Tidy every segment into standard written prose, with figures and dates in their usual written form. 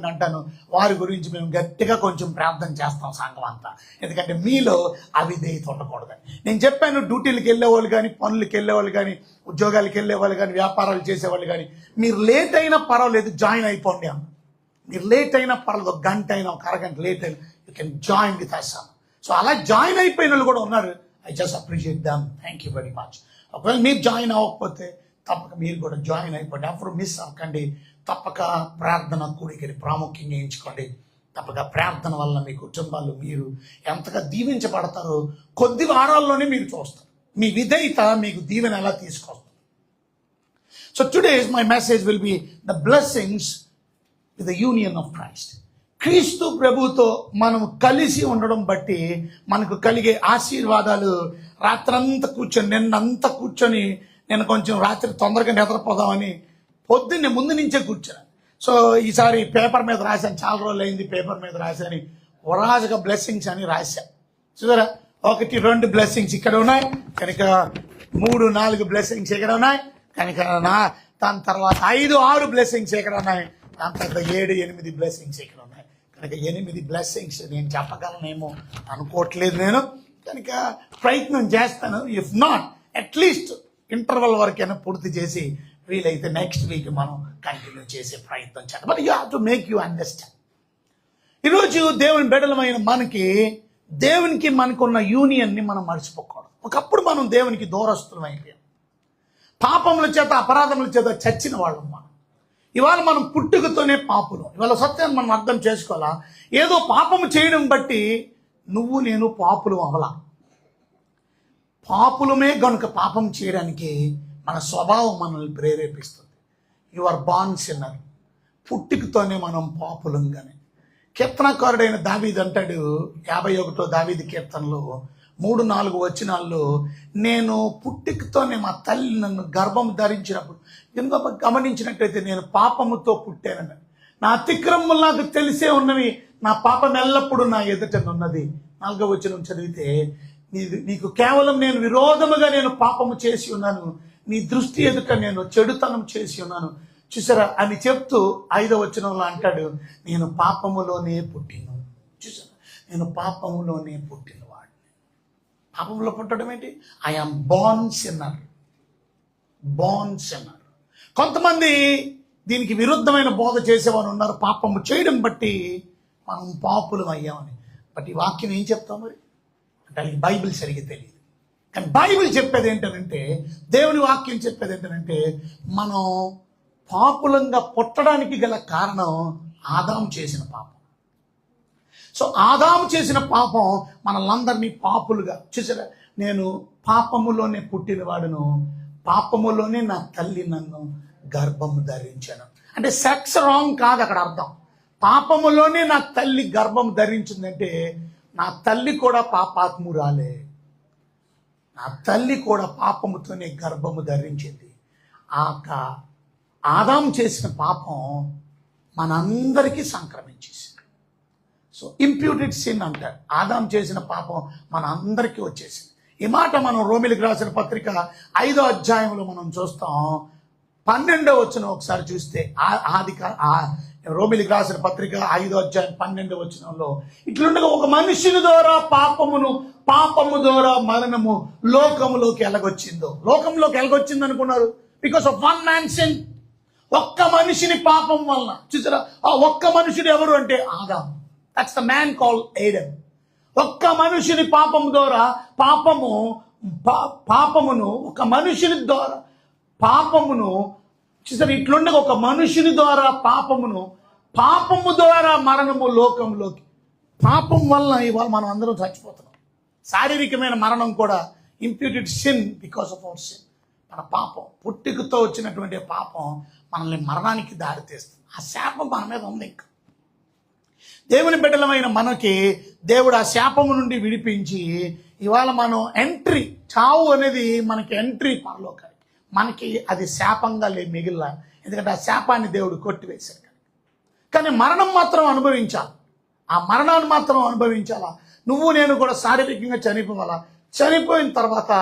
నేను అంటాను, వారి గురించి మేము గట్టిగా కొంచెం ప్రార్థన చేస్తాం సంఘం అంతా. ఎందుకంటే మీలో అవిధేయత ఉండకూడదని. నేను చెప్పాను, డ్యూటీలకు వెళ్ళేవాళ్ళు కానీ, పనులకు వెళ్ళేవాళ్ళు కానీ, ఉద్యోగాలకు వెళ్ళేవాళ్ళు కానీ, వ్యాపారాలు చేసేవాళ్ళు కానీ, మీరు లేట్ అయినా పర్వాలేదు, జాయిన్ అయిపోండి అన్న. మీరు లేట్ అయినా పర్వాలేదు, ఒక గంట అయినా, ఒక అరగంట లేట్ అయినా, you can join with us. So అలా జాయిన్ అయిపోయిన వాళ్ళు కూడా ఉన్నారు. I just appreciate them. Thank you very much. ఒకవేళ మీరు జాయిన్ అవ్వకపోతే తప్పక మీరు కూడా జాయిన్ అయిపోండి. అప్పుడు మిస్ అవ్వకండి. తప్పక ప్రార్థన కూడికని ప్రాముఖ్యంగా ఎంచుకోండి. తప్పక ప్రార్థన వల్ల మీ కుటుంబాలు మీరు ఎంతగా దీవించబడతారో కొద్ది వారాల్లోనే మీరు చూస్తారు. మీ విధేయత మీకు దీవెన ఎలా తీసుకొస్తారు. So today my message will be the blessings with the union of Christ. క్రీస్తు ప్రభుతో మనం కలిసి ఉండడం బట్టి మనకు కలిగే ఆశీర్వాదాలు. రాత్రంతా కూర్చొని, నిన్నంతా కూర్చొని, నేను కొంచెం రాత్రి తొందరగా నిద్రపోదామని పొద్దున్నే ముందు నుంచే కూర్చొని, సో ఈసారి పేపర్ మీద రాశాను. చాలా రోజులు అయింది పేపర్ మీద రాశాను. వరాజగా బ్లెస్సింగ్స్ అని రాశాను. చూసారా, 1, 2 బ్లెస్సింగ్స్ ఇక్కడ ఉన్నాయి కనుక, 3, 4 బ్లెస్సింగ్స్ ఇక్కడ ఉన్నాయి కనుక, దాని తర్వాత 5, 6 బ్లెస్సింగ్స్ ఇక్కడ ఉన్నాయి. దాని తర్వాత 7, 8 బ్లెస్సింగ్స్ ఇక్కడ ఉన్నాయి కనుక 8 బ్లెస్సింగ్స్ నేను చెప్పగలనేమో అనుకోవట్లేదు నేను, కనుక ప్రయత్నం చేస్తాను. ఇఫ్ నాట్ అట్లీస్ట్ ఇంటర్వల్ వరకైనా పూర్తి చేసి వీలైతే నెక్స్ట్ వీక్ మనం కంటిన్యూ చేసే ప్రయత్నం చేద్దాం. But you have to make you understand. ఈరోజు దేవుని బిడ్డలమైన దేవునికి మనకున్న యూనియన్ని మనం మర్చిపోకూడదు. ఒకప్పుడు మనం దేవునికి దూరస్తులం అయిపోయాం. పాపముల చేత, అపరాధముల చేత చచ్చిన వాళ్ళం మనం. ఇవాళ మనం పుట్టుకతోనే పాపులు. ఇవాళ సత్యాన్ని మనం అర్థం చేసుకోవాలా. ఏదో పాపము చేయడం బట్టి నువ్వు నేను పాపులు అవలా. పాపులమే గనుక పాపం చేయడానికి మన స్వభావం మనల్ని ప్రేరేపిస్తుంది. You are born sinner. పుట్టుకతోనే మనం పాపులంగానే. కీర్తనకారుడైన దావీదు అంటాడు 51వ దావీదు కీర్తనలో 3, 4 వచనాల్లో, నేను పుట్టుకతోనే మా తల్లి నన్ను గర్భం ధరించినప్పుడు, ఎందుకు గమనించినట్లయితే నేను పాపముతో పుట్టానని, నా అతిక్రమములు నాకు తెలిసే ఉన్నవి, నా పాపం ఎల్లప్పుడూ నా ఎదుటనున్నది. 4వ వచనం చదివితే, నీకు కేవలం నేను విరోధముగా నేను పాపము చేసి ఉన్నాను, నీ దృష్టి ఎదుట నేను చెడుతనం చేసి ఉన్నాను. చూసారా అని చెప్తూ 5వ వచనంలో అంటాడు, నేను పాపములోనే పుట్టిను. చూసారా, నేను పాపములోనే పుట్టిన వాడిని. పాపంలో పుట్టడం ఏంటి? I am born sinner. Born sinner. కొంతమంది దీనికి విరుద్ధమైన బోధ చేసేవారు ఉన్నారు. పాపము చేయడం బట్టి మనం పాపులం అయ్యామని. బట్ ఈ వాక్యం ఏం చెప్తాం మరి అంటే బైబిల్ సరిగ్గా తెలియదు. కానీ బైబిల్ చెప్పేది ఏంటంటే, దేవుని వాక్యం చెప్పేది ఏంటంటే, మనం పాపులంగా పుట్టడానికి గల కారణం ఆదాము చేసిన పాపం. సో ఆదాము చేసిన పాపం మనల్ని పాపులుగా చూసారా. నేను పాపములోనే పుట్టినవాడును, పాపములోనే నా తల్లి నన్ను గర్భము ధరించాను. అంటే సెక్స్ రాంగ్ కాదు అక్కడ అర్థం. పాపములోనే నా తల్లి గర్భం ధరించిందంటే నా తల్లి కూడా పాపాత్మురాలే. నా తల్లి కూడా పాపముతోనే గర్భము ధరించింది. ఆదాము చేసిన పాపం మనందరికీ సంక్రమించేసింది. సో ఇంప్యూటెడ్ సిన్ అంటారు. ఆదాము చేసిన పాపం మన అందరికీ వచ్చేసింది. ఈ మాట మనం రోమిలికి రాసిన పత్రిక 5వ అధ్యాయంలో మనం చూస్తాం. 12వ వచనం ఒకసారి చూస్తే, రోమిలికి రాసిన పత్రిక 5వ అధ్యాయం 12వ వచనంలో, ఇట్లుండగా ఒక మనుషుని ద్వారా పాపము ద్వారా మరణము లోకములోకి ఎలాగొచ్చిందో. లోకంలోకి ఎలాగొచ్చింది అనుకున్నారు? Because of one man sin. ఒక్క మనిషిని పాపం వలన. చూసారా, ఆ ఒక్క మనుషుడు ఎవరు అంటే ఆదాము. That's the man called Adam. ఒక్క మనుషుని పాపము ద్వారా పాపమును ఒక మనుషుని ద్వారా పాపమును చూసారు. ఇట్లుండగా ఒక మనుషుని ద్వారా పాపము ద్వారా మరణము లోకంలోకి. పాపం వలన ఇవాళ మనం అందరం చచ్చిపోతున్నాం. శారీరకమైన మరణం కూడా imputed sin because of our sin. మన పాపం, పుట్టుకతో వచ్చినటువంటి పాపం మనల్ని మరణానికి దారితీస్తుంది. ఆ శాపం మన మీద ఉంది. ఇంకా దేవుని బిడ్డలమైన మనకి దేవుడు ఆ శాపము నుండి విడిపించి ఇవాళ మనం ఎంట్రీ, చావు అనేది మనకి ఎంట్రీ పరలోకానికి. మనకి అది శాపంగా మిగిలిన, ఎందుకంటే ఆ శాపాన్ని దేవుడు కొట్టివేశాడు. కానీ మరణం మాత్రం అనుభవించాలి. ఆ మరణాన్ని మాత్రం అనుభవించాలా. నువ్వు నేను కూడా శారీరకంగా చనిపోవాలా. చనిపోయిన తర్వాత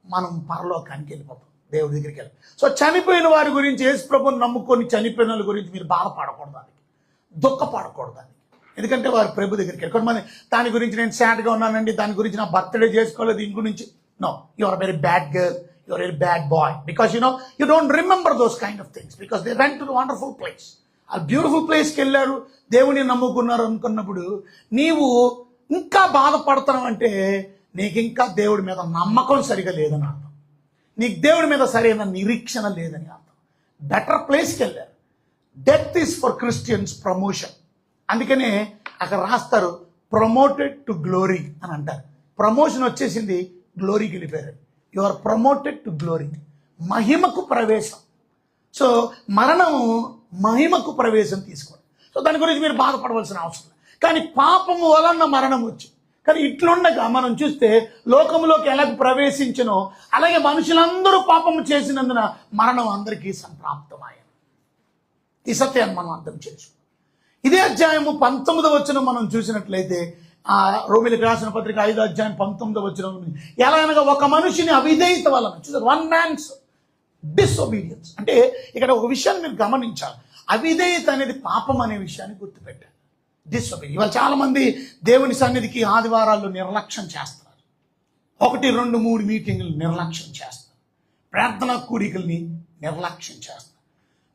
మనం పరలోకానికి వెళ్ళిపోతాం, దేవుడి దగ్గరికి వెళ్ళి. సో చనిపోయిన వారి గురించి, యేసు ప్రభువుని నమ్ముకొని చనిపోయిన వాళ్ళ గురించి మీరు బాధపడకూడదు. దుఃఖపడకూడదు దానికి. ఎందుకంటే వారు ప్రభు దగ్గరికి వెళ్ళి కొంతమంది దాని గురించి నేను సాడ్గా ఉన్నానండి, దాని గురించి నా బర్త్డే చేసుకోలేదు, దీని గురించి no, you are very bad girl, you are very bad boy, because you don't remember those kind of things because they went to wonderful place. ఆ బ్యూటిఫుల్ ప్లేస్కి వెళ్ళారు, దేవుని నమ్ముకున్నారు అనుకున్నప్పుడు నీవు ఇంకా బాధపడతావు అంటే నీకు ఇంకా దేవుడి మీద నమ్మకం సరిగా లేదని అర్థం, నీకు దేవుడి మీద సరైన నిరీక్షణ లేదని అర్థం. బెటర్ ప్లేస్కి వెళ్ళారు. Death is for Christians promotion. అందుకనే అక్కడ రాస్తారు ప్రమోటెడ్ టు గ్లోరీ అని అంటారు. ప్రమోషన్ వచ్చేసింది, గ్లోరీకి వెళ్ళిపోయారు. You are promoted to glory, మహిమకు ప్రవేశం. సో మరణము మహిమకు ప్రవేశం తీసుకోండి. సో దాని గురించి మీరు బాధపడవలసిన అవసరం లేదు. కానీ పాపము వలన మరణం వచ్చి, కానీ ఇట్లుండగా మనం చూస్తే లోకములోకి ఎలా ప్రవేశించనో అలాగే మనుషులందరూ పాపము చేసినందున మరణం అందరికీ సంప్రాప్తమాయ. ఈ సత్యాన్ని మనం అర్థం చేసుకో. ఇదే అధ్యాయము 19వ వచనం మనం చూసినట్లయితే ఆ రోమిలకు రాసిన పత్రిక 5వ అధ్యాయం 19వ వచనం ఎలా అనగా ఒక మనిషిని అవిధేయత వలన చూసారు, వన్ మ్యాన్స్ డిసొబీడియన్స్. అంటే ఇక్కడ ఒక విషయాన్ని మీరు గమనించాలి, అవిధేయత అనేది పాపం అనే విషయాన్ని గుర్తుపెట్టాలి. డిసొబీడియన్స్. ఇవాళ చాలా మంది దేవుని సన్నిధికి ఆదివారాల్లో నిర్లక్ష్యం చేస్తారు, 1, 2, 3 మీటింగులు నిర్లక్ష్యం చేస్తారు, ప్రార్థనా కూడికల్ని నిర్లక్ష్యం చేస్తారు.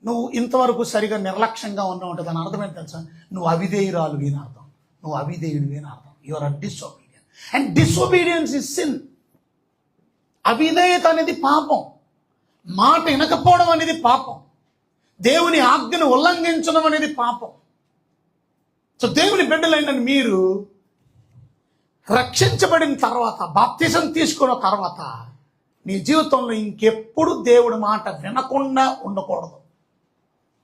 నువ్వు ఇంతవరకు సరిగా నిర్లక్ష్యంగా ఉన్నావు అంటే దాని అర్థం ఏంటి తెలుసా? నువ్వు అవిధేయురాలు అని అర్థం, నువ్వు అవిధేయుడివి అని అర్థం. You are a disobedience and disobedience is sin. అవిధేయత అనేది పాపం, మాట వినకపోవడం అనేది పాపం, దేవుని ఆజ్ఞను ఉల్లంఘించడం అనేది పాపం. సో దేవుని బిడ్డలైన మీరు రక్షించబడిన తర్వాత, బాప్తిజం తీసుకున్న తర్వాత నీ జీవితంలో ఇంకెప్పుడు దేవుడి మాట వినకుండా ఉండకూడదు.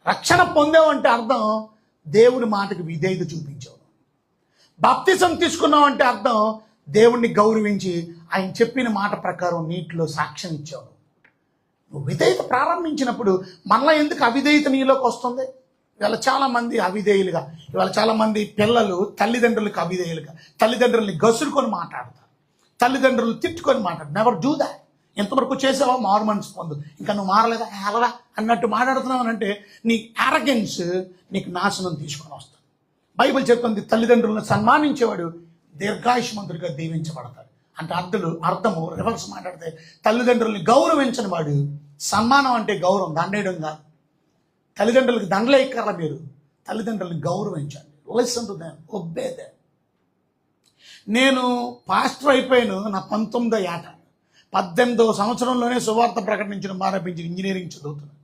రక్షణ పొందావంటే అర్థం దేవుడి మాటకి విధేయత చూపించావు. బాప్తిజం తీసుకున్నావంటే అర్థం దేవుణ్ణి గౌరవించి ఆయన చెప్పిన మాట ప్రకారం నీటిలో సాక్ష్యం ఇచ్చావు. నువ్వు విధేయత ప్రారంభించినప్పుడు మళ్ళీ ఎందుకు అవిధేయత నీలోకి వస్తుంది? ఇవాళ చాలామంది అవిధేయులుగా, ఇవాళ చాలామంది పిల్లలు తల్లిదండ్రులకు అవిధేయులుగా, తల్లిదండ్రుల్ని గసురుకొని మాట్లాడతారు, తల్లిదండ్రులు తిట్టుకొని మాట్లాడతారు. Never do that. ఎంతవరకు చేసావా? మారు మనసు పొందు, ఇంకా నువ్వు మారలేదా ఎలరా అన్నట్టు మాట్లాడుతున్నావు అంటే నీ యారగెన్స్ నీకు నాశనం తీసుకొని వస్తుంది. బైబిల్ చెప్తుంది తల్లిదండ్రులను సన్మానించేవాడు దీర్ఘాయుష్మంతుడిగా దీవించబడతాడు. అంటే అర్థము రివర్స్ మాట్లాడితే తల్లిదండ్రుల్ని గౌరవించని వాడు, సన్మానం అంటే గౌరవం, దండేయడం కాదు. తల్లిదండ్రులకు దండలే ఎక్కర్లా, మీరు తల్లిదండ్రులను గౌరవించండి. Listen to them, obey them. నేను పాస్టర్ అయిపోయాను నా 19వ ఏట, 18వ సంవత్సరంలోనే సువార్త ప్రకటించిన ఆరంభించిన ఇంజనీరింగ్ చదువుతున్నాను.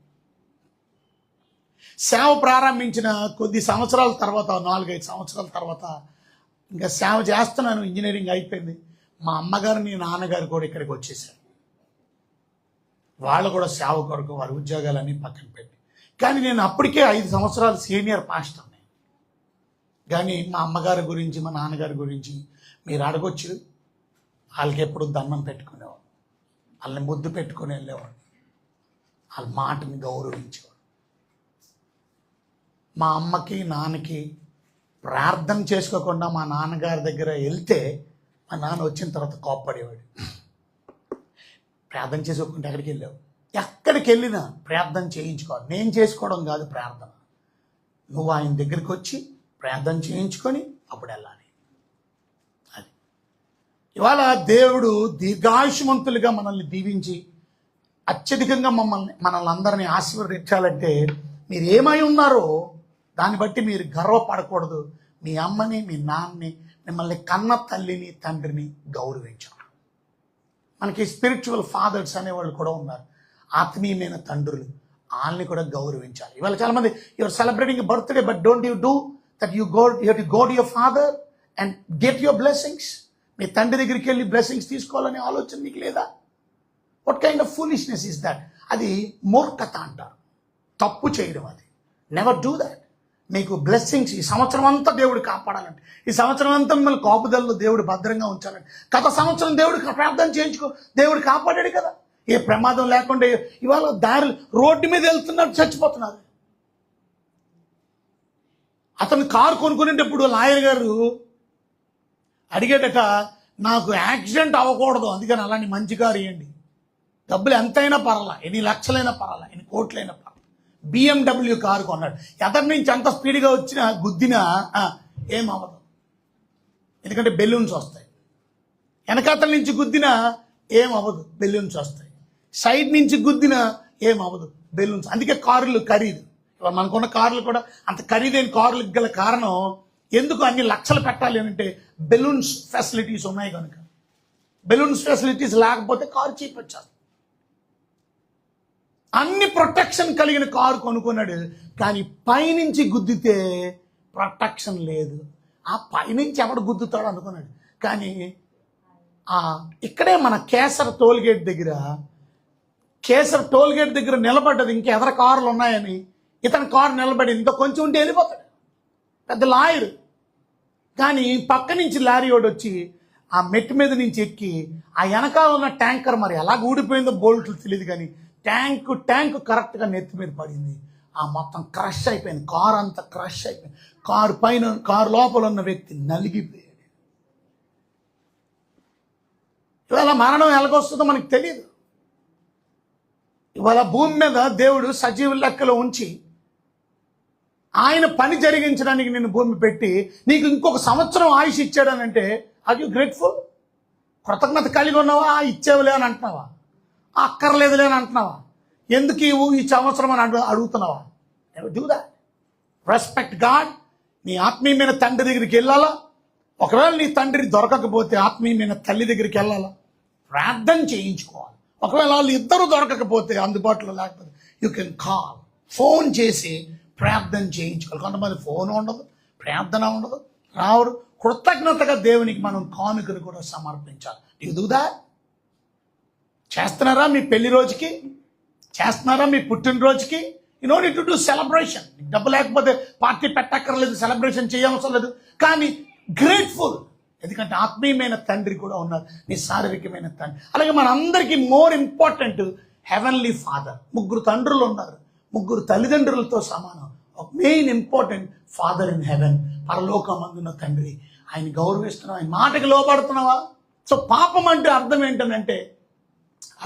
సేవ ప్రారంభించిన కొద్ది సంవత్సరాల తర్వాత, 4-5 సంవత్సరాల తర్వాత ఇంకా సేవ చేస్తున్నాను. ఇంజనీరింగ్ అయిపోయింది. మా అమ్మగారిని నాన్నగారు కూడా ఇక్కడికి వచ్చేసారు. వాళ్ళు కూడా సేవ కొరకు వారి ఉద్యోగాలన్నీ పక్కన పెట్టి, కానీ నేను అప్పటికే 5 సంవత్సరాలు సీనియర్ పాస్టర్ని. కానీ మా అమ్మగారి గురించి మా నాన్నగారి గురించి మీరు అడగొచ్చు. వాళ్ళకి ఎప్పుడు దండం పెట్టుకునేవాడు, వాళ్ళని ముద్దు పెట్టుకుని వెళ్ళేవాడు, వాళ్ళ మాటని గౌరవించేవాడు. మా అమ్మకి నాన్నకి ప్రార్థన చేసుకోకుండా మా నాన్నగారి దగ్గర వెళ్తే మా నాన్న వచ్చిన తర్వాత కోప్పడేవాడు. ప్రార్థన చేసుకోకుండా ఎక్కడికి వెళ్ళావు? ఎక్కడికి వెళ్ళినా ప్రార్థన చేయించుకోవాలి. నేను చేసుకోవడం కాదు ప్రార్థన, నువ్వు ఆయన దగ్గరికి వచ్చి ప్రార్థన చేయించుకొని అప్పుడు వెళ్ళాలి. అది ఇవాళ దేవుడు దీర్ఘాయుష్మంతులుగా మనల్ని దీవించి అత్యధికంగా మనల్ని అందరినీ ఆశీర్వదించాలంటే మీరు ఏమై ఉన్నారో దాన్ని బట్టి మీరు గర్వపడకూడదు. మీ అమ్మని, మీ నాన్నని, మిమ్మల్ని కన్న తల్లిని, తండ్రిని గౌరవించాలి. మనకి స్పిరిచువల్ ఫాదర్స్ అనేవాళ్ళు కూడా ఉన్నారు, ఆత్మీయమైన తండ్రులు, వాళ్ళని కూడా గౌరవించాలి. ఇవాళ చాలా మంది your celebrating birthday, but don't you do that? You have to go to your father and get your blessings. మీ తండ్రి దగ్గరికి వెళ్ళి బ్లెస్సింగ్స్ తీసుకోవాలనే ఆలోచన మీకు లేదా? What kind of foolishness is that? అది మూర్ఖత అంటారు, తప్పు చేయడం. అది నెవర్ డూ దట్. మీకు బ్లెస్సింగ్స్ ఈ సంవత్సరం అంతా దేవుడు కాపాడాలంటే, ఈ సంవత్సరం అంతా మిమ్మల్ని కాపుదల్లో దేవుడు భద్రంగా ఉంచాలంటే, గత సంవత్సరం దేవుడు ప్రార్థన చేయించుకో, దేవుడు కాపాడాడు కదా. ఏ ప్రమాదం లేకుండా ఇవాళ రోడ్డు మీద వెళ్తున్నారు, చచ్చిపోతున్నారు. అతను కారు కొనుక్కునేటప్పుడు లాయర్ గారు అడిగేటట, నాకు యాక్సిడెంట్ అవ్వకూడదు, అందుకని అలాంటి మంచి కారు ఇవ్వండి, డబ్బులు ఎంతైనా పర్వాలా, ఎన్ని లక్షలైనా పర్వాలా, ఎన్ని కోట్లైనా పర్వాలా, BMW కారు కొన్నాడు. ఎదరి నుంచి అంత స్పీడ్గా వచ్చినా గుద్దినా ఏం అవ్వదు, ఎందుకంటే బెలూన్స్ వస్తాయి. వెనకాతల నుంచి గుద్దినా ఏం అవ్వదు, బెలూన్స్ వస్తాయి. సైడ్ నుంచి గుద్దినా ఏం అవ్వదు, బెలూన్స్. అందుకే కారులు ఖరీదు. ఇవాళ మనకున్న కార్లు కూడా అంత ఖరీదైన కార్లకు గల కారణం ఎందుకు అన్ని లక్షలు పెట్టాలి అంటే బెలూన్స్ ఫెసిలిటీస్ ఉన్నాయి కనుక. బెలూన్స్ ఫెసిలిటీస్ లేకపోతే కారు చీప్ వచ్చేస్తుంది. అన్ని ప్రొటెక్షన్ కలిగిన కారు కొనుక్కున్నాడు, కానీ పైనుంచి గుద్దితే ప్రొటెక్షన్ లేదు. ఆ పైనుంచి ఎవడు గుద్దుతాడు అనుకున్నాడు. కానీ ఇక్కడే మన కేసర్ టోల్గేట్ దగ్గర నిలబడ్డది. ఇంకా ఎదర కార్లు ఉన్నాయని ఇతని కారు నిలబడి ఇంత కొంచెం ఉంటే వెళ్ళిపోతాడు, పెద్ద లాయరు. కానీ పక్క నుంచి లారీ వాడు వచ్చి ఆ మెట్టు మీద నుంచి ఎక్కి ఆ వెనకాల ఉన్న ట్యాంకర్ మరి ఎలా ఊడిపోయిందో బోల్ట్లు తెలియదు, కానీ ట్యాంకు కరెక్ట్గా నెత్తి మీద పడింది. ఆ మొత్తం క్రష్ అయిపోయింది, కారు అంతా క్రష్ అయిపోయింది. కారు లోపల ఉన్న వ్యక్తి నలిగిపోయాడు. ఇవాళ మరణం ఎలాగొస్తుందో మనకు తెలియదు. ఇవాళ భూమి మీద దేవుడు సజీవ లెక్కలో ఉంచి ఆయన పని జరిగించడానికి నిన్ను భూమి పెట్టి నీకు ఇంకొక సంవత్సరం ఆయుష్ ఇచ్చాడనంటే ఆర్ యు గ్రేట్ఫుల్? కృతజ్ఞత కలిగి ఉన్నావా? ఇచ్చేవలే అని అంటున్నావా? అక్కర్లేదులే అని అంటున్నావా? ఎందుకు ఈ సంవత్సరం అని అడుగుతున్నావా? Do that. Respect God. నీ ఆత్మీయమైన తండ్రి దగ్గరికి వెళ్ళాలా. ఒకవేళ నీ తండ్రి దొరకకపోతే ఆత్మీయమైన తల్లి దగ్గరికి వెళ్ళాలా, ప్రార్థన చేయించుకోవాలి. ఒకవేళ వాళ్ళు ఇద్దరు దొరకకపోతే, అందుబాటులో లేకపోతే, యూ కెన్ కాల్, ఫోన్ చేసి ప్రార్థన చేయించుకోవాలి. కొంతమంది ఫోన్ ఉండదు, ప్రార్థన ఉండదు, రావరు. కృతజ్ఞతగా దేవునికి మనం కానుకలు కూడా సమర్పించాలి. You that. చేస్తున్నారా మీ పెళ్లి రోజుకి? చేస్తున్నారా మీ పుట్టినరోజుకి? You no need to do celebration. డబ్బు లేకపోతే పార్టీ పెట్టక్కర్లేదు, సెలబ్రేషన్ చేయవసరం లేదు, కానీ గ్రేట్ఫుల్. ఎందుకంటే ఆత్మీయమైన తండ్రి కూడా ఉన్నారు, నీ శారీరకమైన తండ్రి. అలాగే మనందరికీ మోర్ ఇంపార్టెంట్ హెవెన్లీ ఫాదర్. 3 తండ్రులు ఉన్నారు, 3 తల్లిదండ్రులతో సమానం. ఒక main important father in heaven, పరలోకమందున్న తండ్రి. ఆయన గౌరవిస్తున్నావా? ఆయన మాటకి లోపడుతున్నావా? సో పాపం అంటే అర్థం ఏంటనంటే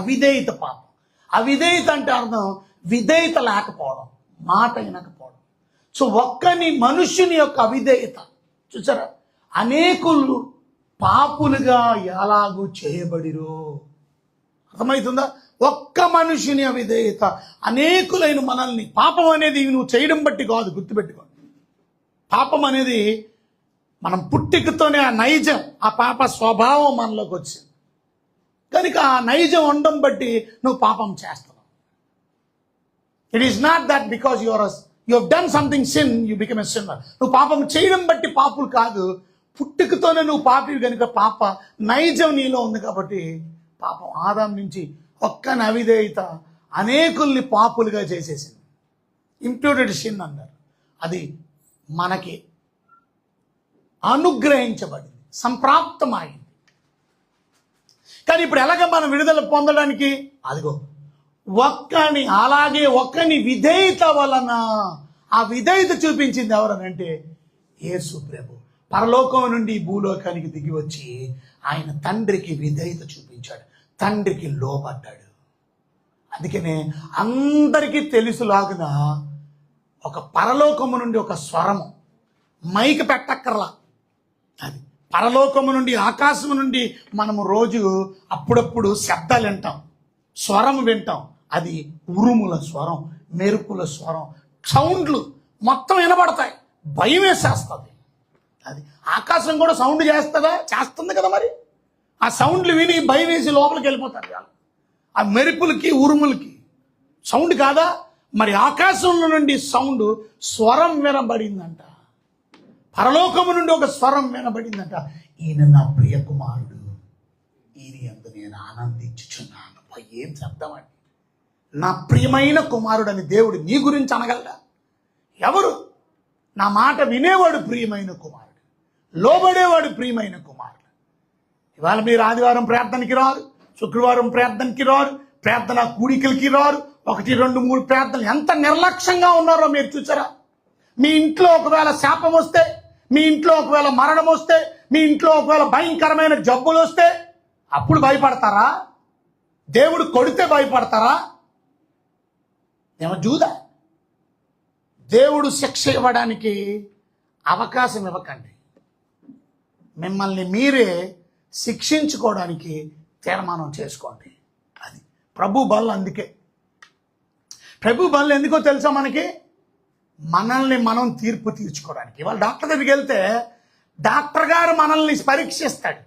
అవిధేయత. పాపం అవిధేయత అంటే అర్థం విధేయత లేకపోవడం, మాట వినకపోవడం. సో ఒక్కని మనుష్యుని యొక్క అవిధేయత చూసారా, అనేకులు పాపులుగా ఎలాగూ చేయబడిరో. అర్థమవుతుందా? ఒక్క మనుషుని అవిధేయత అనేకులైన మనల్ని. పాపం అనేది నువ్వు చేయడం బట్టి కాదు, గుర్తుపెట్టుకోండి. పాపం అనేది మనం పుట్టికతోనే ఆ నైజం, ఆ పాప స్వభావం మనలోకి వచ్చింది కనుక ఆ నైజం ఉండడం బట్టి నువ్వు పాపం చేస్తున్నావు. It is not that because you have done something sin you become a sinner. నువ్వు పాపం చేయడం బట్టి పాపులు కాదు, పుట్టుకతోనే నువ్వు పాపి కనుక పాప నైజం నీలో ఉంది కాబట్టి పాపం. ఆదాం నుంచి ఒక్క అవిధేయత అనేకుల్ని పాపులుగా చేసేసింది. ఇంప్యూటెడ్ సిన్ అన్నారు. అది మనకి అనుగ్రహించబడింది, సంప్రాప్తమైంది. కానీ ఇప్పుడు ఎలాగ మనం విడుదల పొందడానికి? అదిగో ఒక్కని విధేయత వలన. ఆ విధేయత చూపించింది ఎవరనంటే యేసు ప్రభు. పరలోకం నుండి భూలోకానికి దిగి వచ్చి ఆయన తండ్రికి విధేయత చూపించాడు, తండ్రికి లోబడ్డాడు. అందుకనే అందరికీ తెలుసులాగున ఒక పరలోకము నుండి ఒక స్వరము, మైక్ పెట్టక్కర్లా, అది పరలోకము నుండి ఆకాశము నుండి మనము రోజు అప్పుడప్పుడు శబ్దాలు వింటాం, స్వరం వింటాం. అది ఉరుముల స్వరం, మెరుపుల స్వరం, సౌండ్లు మొత్తం వినబడతాయి, భయం వేసేస్తుంది. అది ఆకాశం కూడా సౌండ్ చేస్తుంది కదా. మరి ఆ సౌండ్లు విని భయం వేసి లోపలికి వెళ్ళిపోతారు వాళ్ళు. ఆ మెరుపులకి ఉరుములకి సౌండ్ కాదా? మరి ఆకాశంలో నుండి సౌండ్, స్వరం వినబడిందంట. పరలోకము నుండి ఒక స్వరం వినబడిందంట, ఈయన నా ప్రియ కుమారుడు, ఈయన యందు నేను ఆనందించుచున్నాను. ఏం శబ్దం అండి! నా ప్రియమైన కుమారుడు అని దేవుడు నీ గురించి అనగలడా? ఎవరు? నా మాట వినేవాడు ప్రియమైన కుమారుడు, లోబడేవాడు ప్రియమైన కుమారుడు. ఇవాళ మీరు ఆదివారం ప్రార్థనకి రారు, శుక్రవారం ప్రార్థనకి రారు, ప్రార్థన కూడికలకి రారు, 1, 2, 3 ప్రార్థనలు. ఎంత నిర్లక్ష్యంగా ఉన్నారో మీరు చూసారా? మీ ఇంట్లో ఒకవేళ శాపం వస్తే, మీ ఇంట్లో ఒకవేళ మరణం వస్తే, మీ ఇంట్లో ఒకవేళ భయంకరమైన జబ్బులు వస్తే అప్పుడు భయపడతారా? దేవుడు కొడితే భయపడతారా? ఏమో చూదా? దేవుడు శిక్ష ఇవ్వడానికి అవకాశం ఇవ్వకండి. మిమ్మల్ని మీరే శిక్షించుకోవడానికి తీర్మానం చేసుకోండి. అది ప్రభు బల్ల. అందుకే ప్రభు బల్ల ఎందుకో తెలుసా మనకి? మనల్ని మనం తీర్పు తీర్చుకోవడానికి. ఇవాళ డాక్టర్ దగ్గరికి వెళ్తే డాక్టర్ గారు మనల్ని పరీక్షిస్తాడు.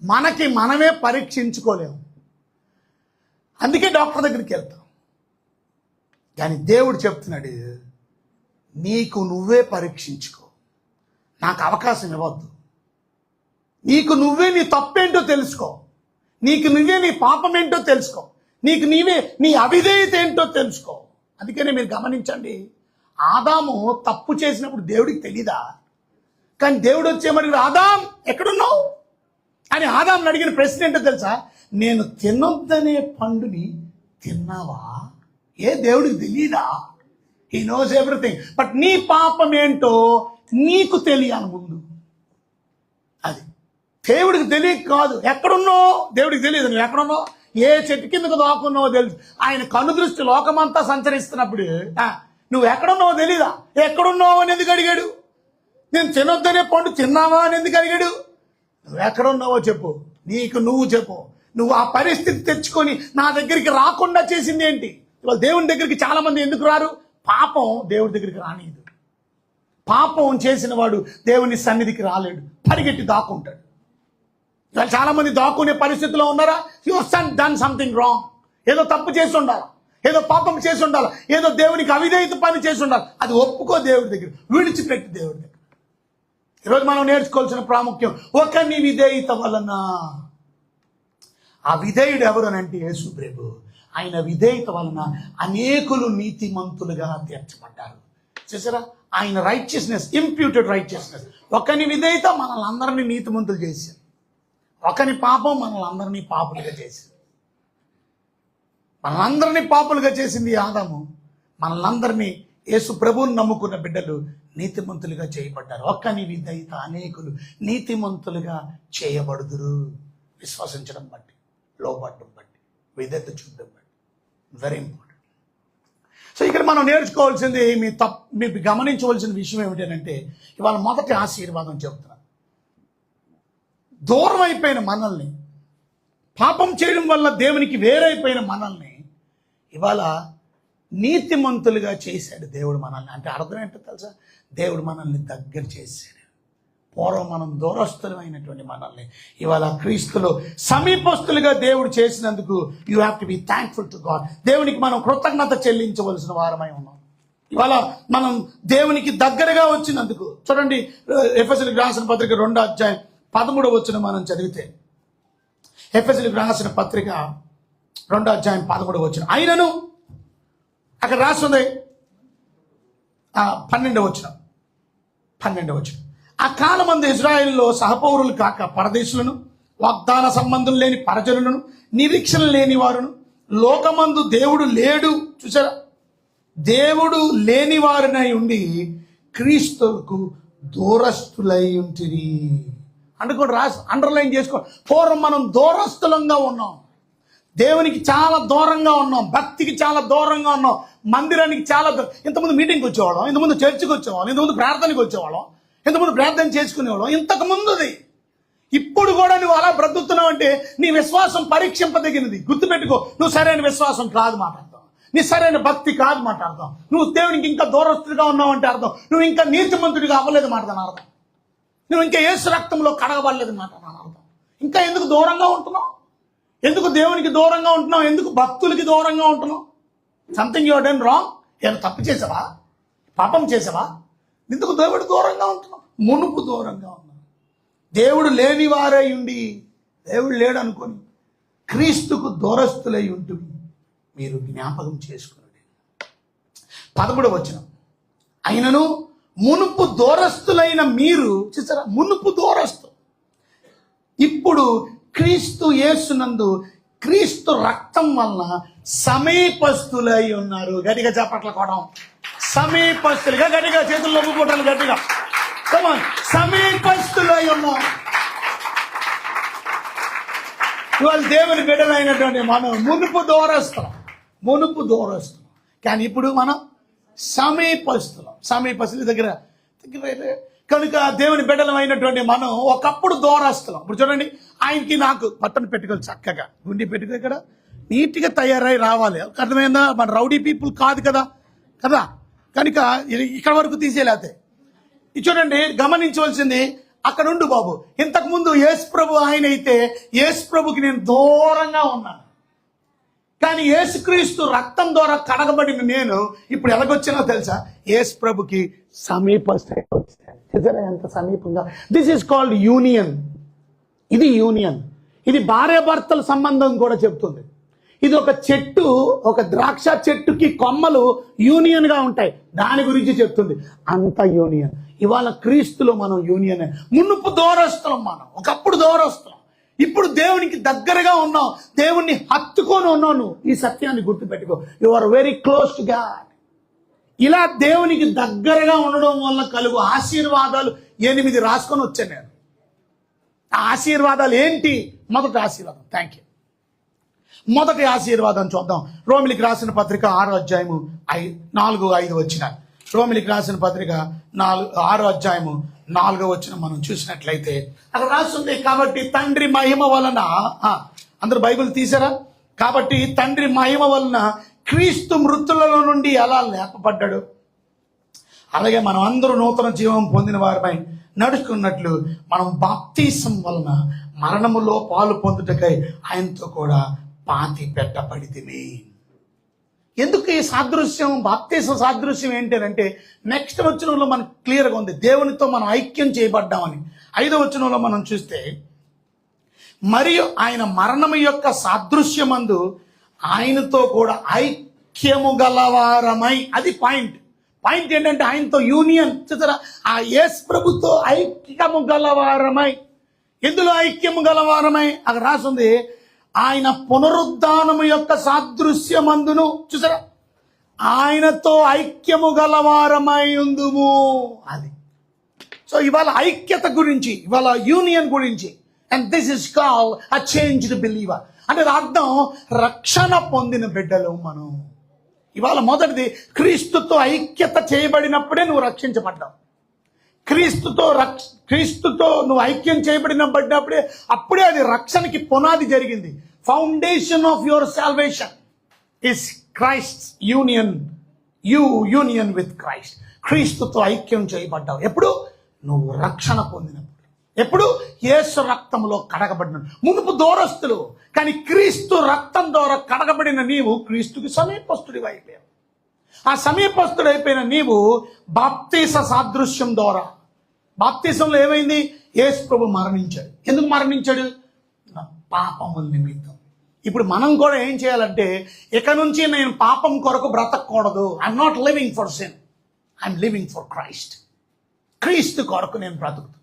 మనకి మనమే పరీక్షించుకోలేము. అందుకే డాక్టర్ దగ్గరికి వెళ్తాం. కానీ దేవుడు చెప్తున్నాడు, నీకు నువ్వే పరీక్షించుకో, నాకు అవకాశం ఇవ్వద్దు. నీకు నువ్వే నీ తప్పేంటో తెలుసుకో, నీకు నువ్వే నీ పాపం ఏంటో తెలుసుకో, నీకు నీవే నీ అవిధేయత ఏంటో తెలుసుకో. అందుకనే మీరు గమనించండి, ఆదాము తప్పు చేసినప్పుడు దేవుడికి తెలీదా? కానీ దేవుడు వచ్చేమడికి, ఆదాం ఎక్కడున్నావు అని ఆదాంని అడిగిన ప్రశ్న ఏంటో తెలుసా? నేను తినొద్దనే పండుని తిన్నావా? దేవుడికి తెలీదా? He knows everything. బట్ నీ పాపం ఏంటో నీకు తెలియాలి ముందు. అది దేవుడికి తెలియక కాదు. ఎక్కడున్నావు దేవుడికి తెలియదు. నువ్వు ఎక్కడున్నావు, ఏ చెట్టు కిందకు దాక్కున్నావో తెలుసు. ఆయన కనుదృష్టి లోకమంతా సంచరిస్తున్నప్పుడు నువ్వు ఎక్కడున్నావో తెలీదా? ఎక్కడున్నావు అని ఎందుకు అడిగాడు? నేను తినొద్దనే పండు తిన్నావా అని ఎందుకు అడిగాడు? నువ్వు ఎక్కడున్నావో చెప్పు, నీకు నువ్వు చెప్పు. నువ్వు ఆ పరిస్థితి తెచ్చుకొని నా దగ్గరికి రాకుండా చేసింది ఏంటి? ఇవాళ దేవుని దగ్గరికి చాలా మంది ఎందుకు రారు? పాపం దేవుడి దగ్గరికి రానియదు. పాపం చేసిన వాడు దేవుని సన్నిధికి రాలేడు, పరిగెట్టి దాక్కుంటాడు. ఇవాళ చాలా మంది దాక్కునే పరిస్థితిలో ఉన్నారా? You done something wrong. ఏదో తప్పు చేసి ఉండాలి, ఏదో పాపం చేసి ఉండాలి, ఏదో దేవునికి అవిధేయత పని చేసి ఉండాలి. అది ఒప్పుకో దేవుడి దగ్గర, విడిచిపెట్టి దేవుడి దగ్గర. ఈరోజు మనం నేర్చుకోవాల్సిన ప్రాముఖ్యం, ఒకని విధేయత వలన. ఆ విధేయుడు ఎవరు అని అంటే యేసు ప్రభు. ఆయన విధేయత వలన అనేకులు నీతిమంతులుగా తీర్చబడ్డారు. చూసారా, ఆయన రైచియస్నెస్, ఇంప్యూటెడ్ రైచియస్నెస్. ఒకని విధేయత మనల్ని అందరినీ నీతిమంతులు చేశారు, ఒకని పాపం మనల్ని అందరినీ పాపులుగా చేసింది. మనల్ని పాపులుగా చేసింది ఆదాము. మనల్ని యేసు ప్రభువుని నమ్ముకున్న బిడ్డలు నీతిమంతులుగా చేయబడ్డారు. ఒక్కని విధేయత అనేకులు నీతిమంతులుగా చేయబడుదురు. విశ్వసించడం బట్టి, లోబడడం బట్టి, విధేయత చూడడం బట్టి. Very important. సో ఇక్కడ మనం నేర్చుకోవాల్సింది, మీరు గమనించవలసిన విషయం ఏమిటంటే, ఇవాళ మొదటి ఆశీర్వాదం చెబుతున్నాను. దూరం అయిపోయిన మనల్ని, పాపం చేయడం వల్ల దేవునికి వేరైపోయిన మనల్ని ఇవాళ నీతిమంతులుగా చేశాడు దేవుడు మనల్ని. అంటే అర్థం ఏంటో తెలుసా? దేవుడు మనల్ని దగ్గర చేశాడు. పూర్వం మనం దూరస్తులమైనటువంటి మనల్ని ఇవాళ క్రీస్తులో సమీపస్తులుగా దేవుడు చేసినందుకు you have to be thankful to God. దేవునికి మనం కృతజ్ఞత చెల్లించవలసిన వారమై ఉన్నాం. ఇవాళ మనం దేవునికి దగ్గరగా వచ్చినందుకు. చూడండి, ఎఫెసీయులకు రాసిన పత్రిక 2వ అధ్యాయం 13వ వచనం మనం చదివితే, ఎఫెసీయులకు రాసిన పత్రిక 2వ అధ్యాయం 13వ వచనం. అయినను అక్కడ రాస్తుంది 12వ వచనం. ఆ కాలమందు ఇజ్రాయెల్లో సహపౌరులు కాక పరదేశులను, వాగ్దాన సంబంధం లేని పరజనులను, నిరీక్షణ లేని వారును, లోకమందు దేవుడు లేడు. చూసారా, దేవుడు లేని వారినై ఉండి క్రీస్తుకు దూరస్తులై ఉంటిరి. అందుకని అండర్లైన్ చేసుకో. పూర్వం మనం దూరస్తులంగా ఉన్నాం, దేవునికి చాలా దూరంగా ఉన్నాం, భక్తికి చాలా దూరంగా ఉన్నాం, మందిరానికి చాలా ఇంతకుముందు మీటింగ్కి వచ్చేవాళ్ళం, ఇంతకుముందు చర్చికి వచ్చేవాళ్ళం, ఇంతకుముందు ప్రార్థనకి వచ్చేవాళ్ళం, ఇంతకుముందు ప్రార్థన చేసుకునేవాళ్ళం, ఇంతకు ముందుది. ఇప్పుడు కూడా నువ్వు అలా బ్రతుకుతున్నావు అంటే నీ విశ్వాసం పరీక్షింపదగినది. గుర్తుపెట్టుకో, నువ్వు సరైన విశ్వాసం కాదు మాట్లాడతావు, నీ సరైన భక్తి కాదు మాట్లాడతావు, నువ్వు దేవునికి ఇంకా దూరస్తుడిగా ఉన్నావు అంటే అర్థం నువ్వు ఇంకా నీతిమంతుడిగా అవ్వలేదు మాట అర్థం, నువ్వు ఇంకా యేసు రక్తంలో కడగబడలేదు మాట అర్థం. ఇంకా ఎందుకు దూరంగా ఉంటున్నావు? ఎందుకు దేవునికి దూరంగా ఉంటున్నావు? ఎందుకు భక్తులకి దూరంగా ఉంటున్నావు? Something you done wrong. ఏమైనా తప్పు చేసావా? పాపం చేసావా? ఎందుకు దేవుడు దూరంగా ఉంటున్నావు? మునుపు దూరంగా ఉన్నావు. దేవుడు లేని వారై ఉండి, దేవుడు లేడు అనుకొని క్రీస్తుకు దూరస్తులై ఉంటుంది మీరు జ్ఞాపకం చేసుకున్నది. 11వ వచనం. అయినను మునుపు దూరస్తులైన మీరు, చూసారా, మునుపు దూరస్తు, ఇప్పుడు క్రీస్తు యేసునందు క్రీస్తు రక్తం వలన సమీపస్తులై ఉన్నారు. గట్టిగా చప్పట్ల కొడం. సమీపస్తులుగా, గట్టిగా చేతుల్లో ఒప్పుకోవటాలు, గట్టిగా సమీపస్తులై ఉన్నారు. ఇవాళ దేవుని బిడ్డలైనటువంటి మనం మునుపు దూరస్తాం. కానీ ఇప్పుడు మనం సమీపస్తుల దగ్గర కనుక దేవుని బిడ్డలమైనటువంటి మనం ఒకప్పుడు దూరస్తులం. ఇప్పుడు చూడండి, ఆయనకి నాకు పట్టణ పెట్టుకోవాలి, చక్కగా గుండి పెట్టుకో ఇక్కడ నీట్గా తయారై రావాలి. అర్థమైందా? మన రౌడీ పీపుల్ కాదు కదా కనుక ఇక్కడ వరకు తీసేలేతే ఇది చూడండి, గమనించవలసింది అక్కడ ఉండు బాబు. ఇంతకుముందు యేసు ప్రభు ఆయన అయితే యేసు ప్రభుకి నేను దూరంగా ఉన్నాను, కానీ యేసుక్రీస్తు రక్తం ద్వారా కడగబడిన నేను ఇప్పుడు ఎలాగొచ్చినా తెలుసా? యేసు ప్రభుకి ఎంత సమీపంగా. This is called union. ఇది యూనియన్. ఇది భార్యాభర్తల సంబంధం కూడా చెప్తుంది. ఇది ఒక చెట్టు, ఒక ద్రాక్ష చెట్టుకి కొమ్మలు యూనియన్ గా ఉంటాయి, దాని గురించి చెప్తుంది. అంత యూనియన్. ఇవాళ క్రీస్తులో మనం యూనియన్. మునుపు దూరస్తులం మనం, ఒకప్పుడు దూరస్తులం, ఇప్పుడు దేవునికి దగ్గరగా ఉన్నావు, దేవుణ్ణి హత్తుకొని ఉన్నావు. నువ్వు ఈ సత్యాన్ని గుర్తుపెట్టుకో. You are very close to God. ఇలా దేవునికి దగ్గరగా ఉండడం వల్ల కలుగు ఆశీర్వాదాలు 8 రాసుకొని వచ్చాను నేను. ఆ ఆశీర్వాదాలు ఏంటి? మొదటి ఆశీర్వాదం, థ్యాంక్ యూ. మొదటి ఆశీర్వాదం చూద్దాం. రోమిలికి రాసిన పత్రిక 6వ అధ్యాయము 4-5 వచనాలు. రోమిలికి రాసిన పత్రిక 6వ అధ్యాయము 4వ వచనం మనం చూసినట్లయితే అక్కడ రాస్తుంది, కాబట్టి తండ్రి మహిమ వలన, అందరూ బైబిల్ తీసారా? కాబట్టి తండ్రి మహిమ వలన క్రీస్తు మృతులలో నుండి ఎలా లేపబడ్డాడు, అలాగే మనం అందరూ నూతన జీవం పొందిన వారిపై నడుచుకున్నట్లు మనం బాప్తీసం వలన మరణములో పాలు పొందుటకై ఆయనతో కూడా పాతి పెట్టబడితిమి. ఎందుకు ఈ సాదృశ్యం, బాప్తీసం సాదృశ్యం ఏంటంటే నెక్స్ట్ వచనంలో మనకు క్లియర్గా ఉంది, దేవునితో మనం ఐక్యం చేయబడ్డామని. 5వ వచనంలో మనం చూస్తే, మరియు ఆయన మరణము యొక్క సాదృశ్యమందు ఆయనతో కూడా ఐక్యము గలవారమై. అది పాయింట్ ఏంటంటే ఆయనతో యూనియన్. చూసారా? ఆ యేసు ప్రభుతో ఐక్యము గలవారమై. ఎందులో ఐక్యము గలవారమై? అక్కడ రాసింది, ఆయన పునరుద్ధానము యొక్క సాదృశ్యమందును. చూసారా? ఆయనతో ఐక్యము గలవారమై ఉందుము. అది. సో ఇవాళ ఐక్యత గురించి, ఇవాళ యూనియన్ గురించి. And this is called a changed believer. అంటే అర్థం రక్షణ పొందిన బిడ్డలు మనం. ఇవాళ మొదటిది, క్రీస్తుతో ఐక్యత చేయబడినప్పుడే నువ్వు రక్షించబడ్డావు. క్రీస్తుతో నువ్వు ఐక్యం చేయబడినప్పుడే అప్పుడే అది రక్షణకి పునాది జరిగింది. Foundation of your salvation is Christ union. Union with Christ. క్రీస్తుతో ఐక్యం చేయబడ్డావు ఎప్పుడు? నువ్వు రక్షణ పొందినప్పుడు. ఎప్పుడు? యేసు రక్తంలో కడగబడిన. మునుపు దూరస్తులు, కానీ క్రీస్తు రక్తం ద్వారా కడగబడిన నీవు క్రీస్తుకి సమీపస్తుడివి అయిపోయావు. ఆ సమీపస్తుడైపోయిన నీవు బాప్తీస సాదృశ్యం ద్వారా, బాప్తీసంలో ఏమైంది? యేసు ప్రభు మరణించాడు. ఎందుకు మరణించాడు? పాపముల నిమిత్తం. ఇప్పుడు మనం కూడా ఏం చేయాలంటే, ఇక నుంచి నేను పాపం కొరకు బ్రతకూడదు. I'm not living for sin, I'm living for Christ. క్రీస్తు కొరకు నేను బ్రతుకుతున్నాను.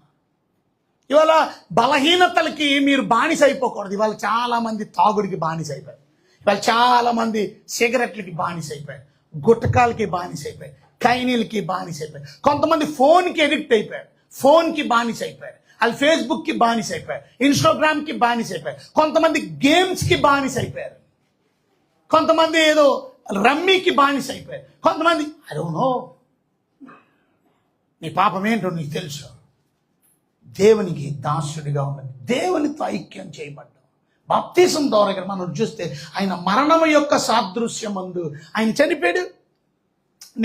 ఇవాళ బలహీనతలకి మీరు బానిస అయిపోకూడదు. ఇవాళ చాలా మంది తాగుడికి బానిస అయిపోయారు, ఇవాళ చాలా మంది సిగరెట్లకి బానిస అయిపోయారు, గుట్టకాలకి బానిస అయిపోయారు, కైనీలకి బానిస అయిపోయారు, కొంతమంది ఫోన్కి ఎడిక్ట్ అయిపోయారు, ఫోన్కి బానిస అయిపోయారు, వాళ్ళు ఫేస్బుక్కి బానిస అయిపోయారు, ఇన్స్టాగ్రామ్కి బానిస అయిపోయారు, కొంతమంది గేమ్స్కి బానిస అయిపోయారు, కొంతమంది ఏదో రమ్మీకి బానిస అయిపోయారు, కొంతమంది ఐ డోంట్ నో. నీ పాపం ఏంటో నీకు తెలుసు. దేవునికి దాసుడిగా ఉన్నది, దేవునితో ఐక్యం చేయబడ్డాం. బాప్తీసం ద్వారా మనం చూస్తే ఆయన మరణం యొక్క సాదృశ్యమందు ఆయన చనిపోయాడు.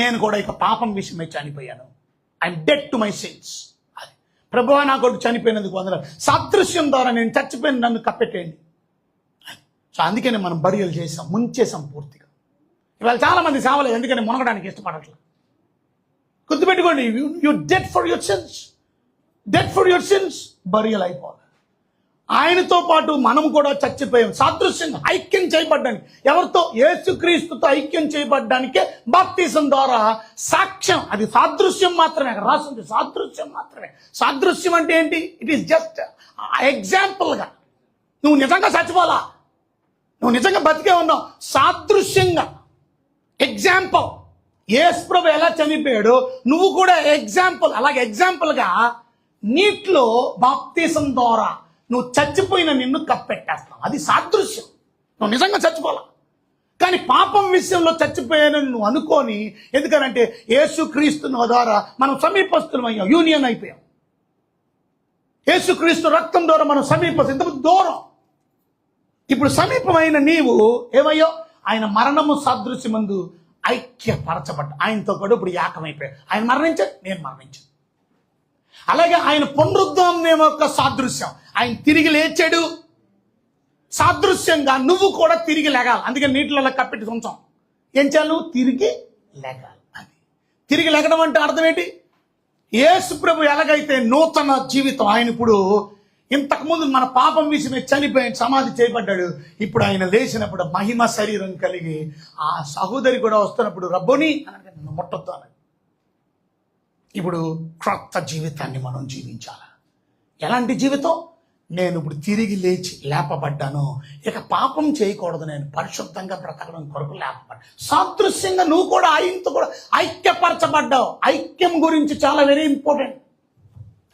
నేను కూడా ఇక పాపం విషయమై చనిపోయాను. I'm dead to my sins. అది ప్రభువా నా కొడుకు చనిపోయినందుకు వందనాలు. సాదృశ్యం ద్వారా నేను చచ్చిపోయిన నన్ను కప్పెట్టేయండి. సో అందుకనే మనం బరియలు చేసాం, ముంచేసాం పూర్తిగా. ఇవాళ చాలా మంది సావలేదు, ఎందుకని మునగడానికి ఇష్టపడట్లేదు. గుర్తుపెట్టుకోండి, you dead for your sins. Dead for your sins, burial అయిపోవాలి. ఆయనతో పాటు మనం కూడా చచ్చిపోయాం. సాదృశ్యంగా ఐక్యం చేయబడ్డానికి. ఎవరితో? యేసుక్రీస్తుతో ఐక్యం చేయబడ్డానికే బాప్తీసం ద్వారా సాక్ష్యం. అది సాదృశ్యం మాత్రమే, అక్కడ రాస్తుంది సాదృశ్యం మాత్రమే. సాదృశ్యం అంటే ఏంటి? ఇట్ ఈస్ జస్ట్ ఎగ్జాంపుల్గా. నువ్వు నిజంగా చచ్చిపోలా, నువ్వు నిజంగా బతికే ఉన్నావు. సాదృశ్యంగా, ఎగ్జాంపుల్. యేసు ప్రభు ఎలా చనిపోయాడో నువ్వు కూడా ఎగ్జాంపుల్. అలాగే ఎగ్జాంపుల్గా నీటిలో బాప్తీసం ద్వారా నువ్వు చచ్చిపోయిన నిన్ను కప్పెట్టేస్తావు. అది సాదృశ్యం. నువ్వు నిజంగా చచ్చిపోలా, కానీ పాపం విషయంలో చచ్చిపోయానని నువ్వు అనుకోని, ఎందుకనంటే యేసుక్రీస్తు ద్వారా మనం సమీపస్తులం అయ్యాం, యూనియన్ అయిపోయాం. యేసుక్రీస్తు రక్తం ద్వారా మనం సమీపం, ఇంతకు దూరం. ఇప్పుడు సమీపమైన నీవు ఏమయ్యో, ఆయన మరణము సాదృశ్యమందు ఐక్యపరచబడ్డ, ఆయనతో కూడా ఇప్పుడు ఏకమైపోయాడు. ఆయన మరణించాడు, నేను మరణించాను. అలాగే ఆయన పునరుద్ధానం యొక్క సాదృశ్యం, ఆయన తిరిగి లేచాడు. సాదృశ్యంగా నువ్వు కూడా తిరిగి లేగాలి. అందుకే నీటిలో కప్పెట్టి ఉంచాం. ఏం చేయాలి? నువ్వు తిరిగి లేగాలి. అది తిరిగి లేగడం అంటే అర్థం ఏంటి? యేసు ప్రభు ఎలాగైతే నూతన జీవితం, ఆయన ఇప్పుడు ఇంతకుముందు మన పాపం విషయమే చనిపోయి సమాధి చేయబడ్డాడు. ఇప్పుడు ఆయన లేచినప్పుడు మహిమ శరీరం కలిగి ఆ సహోదరి కూడా వస్తున్నప్పుడు రబ్బోని అని ముట్టొద్దు అన్నది. ఇప్పుడు క్రొత్త జీవితాన్ని మనం జీవించాలి. ఎలాంటి జీవితం? నేను ఇప్పుడు తిరిగి లేచి లేపబడ్డాను, ఇక పాపం చేయకూడదు, నేను పరిశుద్ధంగా బ్రతకడం కొరకు లేపబడ్డా. సాదృశ్యంగా నువ్వు కూడా ఆయనతో కూడా ఐక్యపరచబడ్డావు. ఐక్యం గురించి చాలా very important.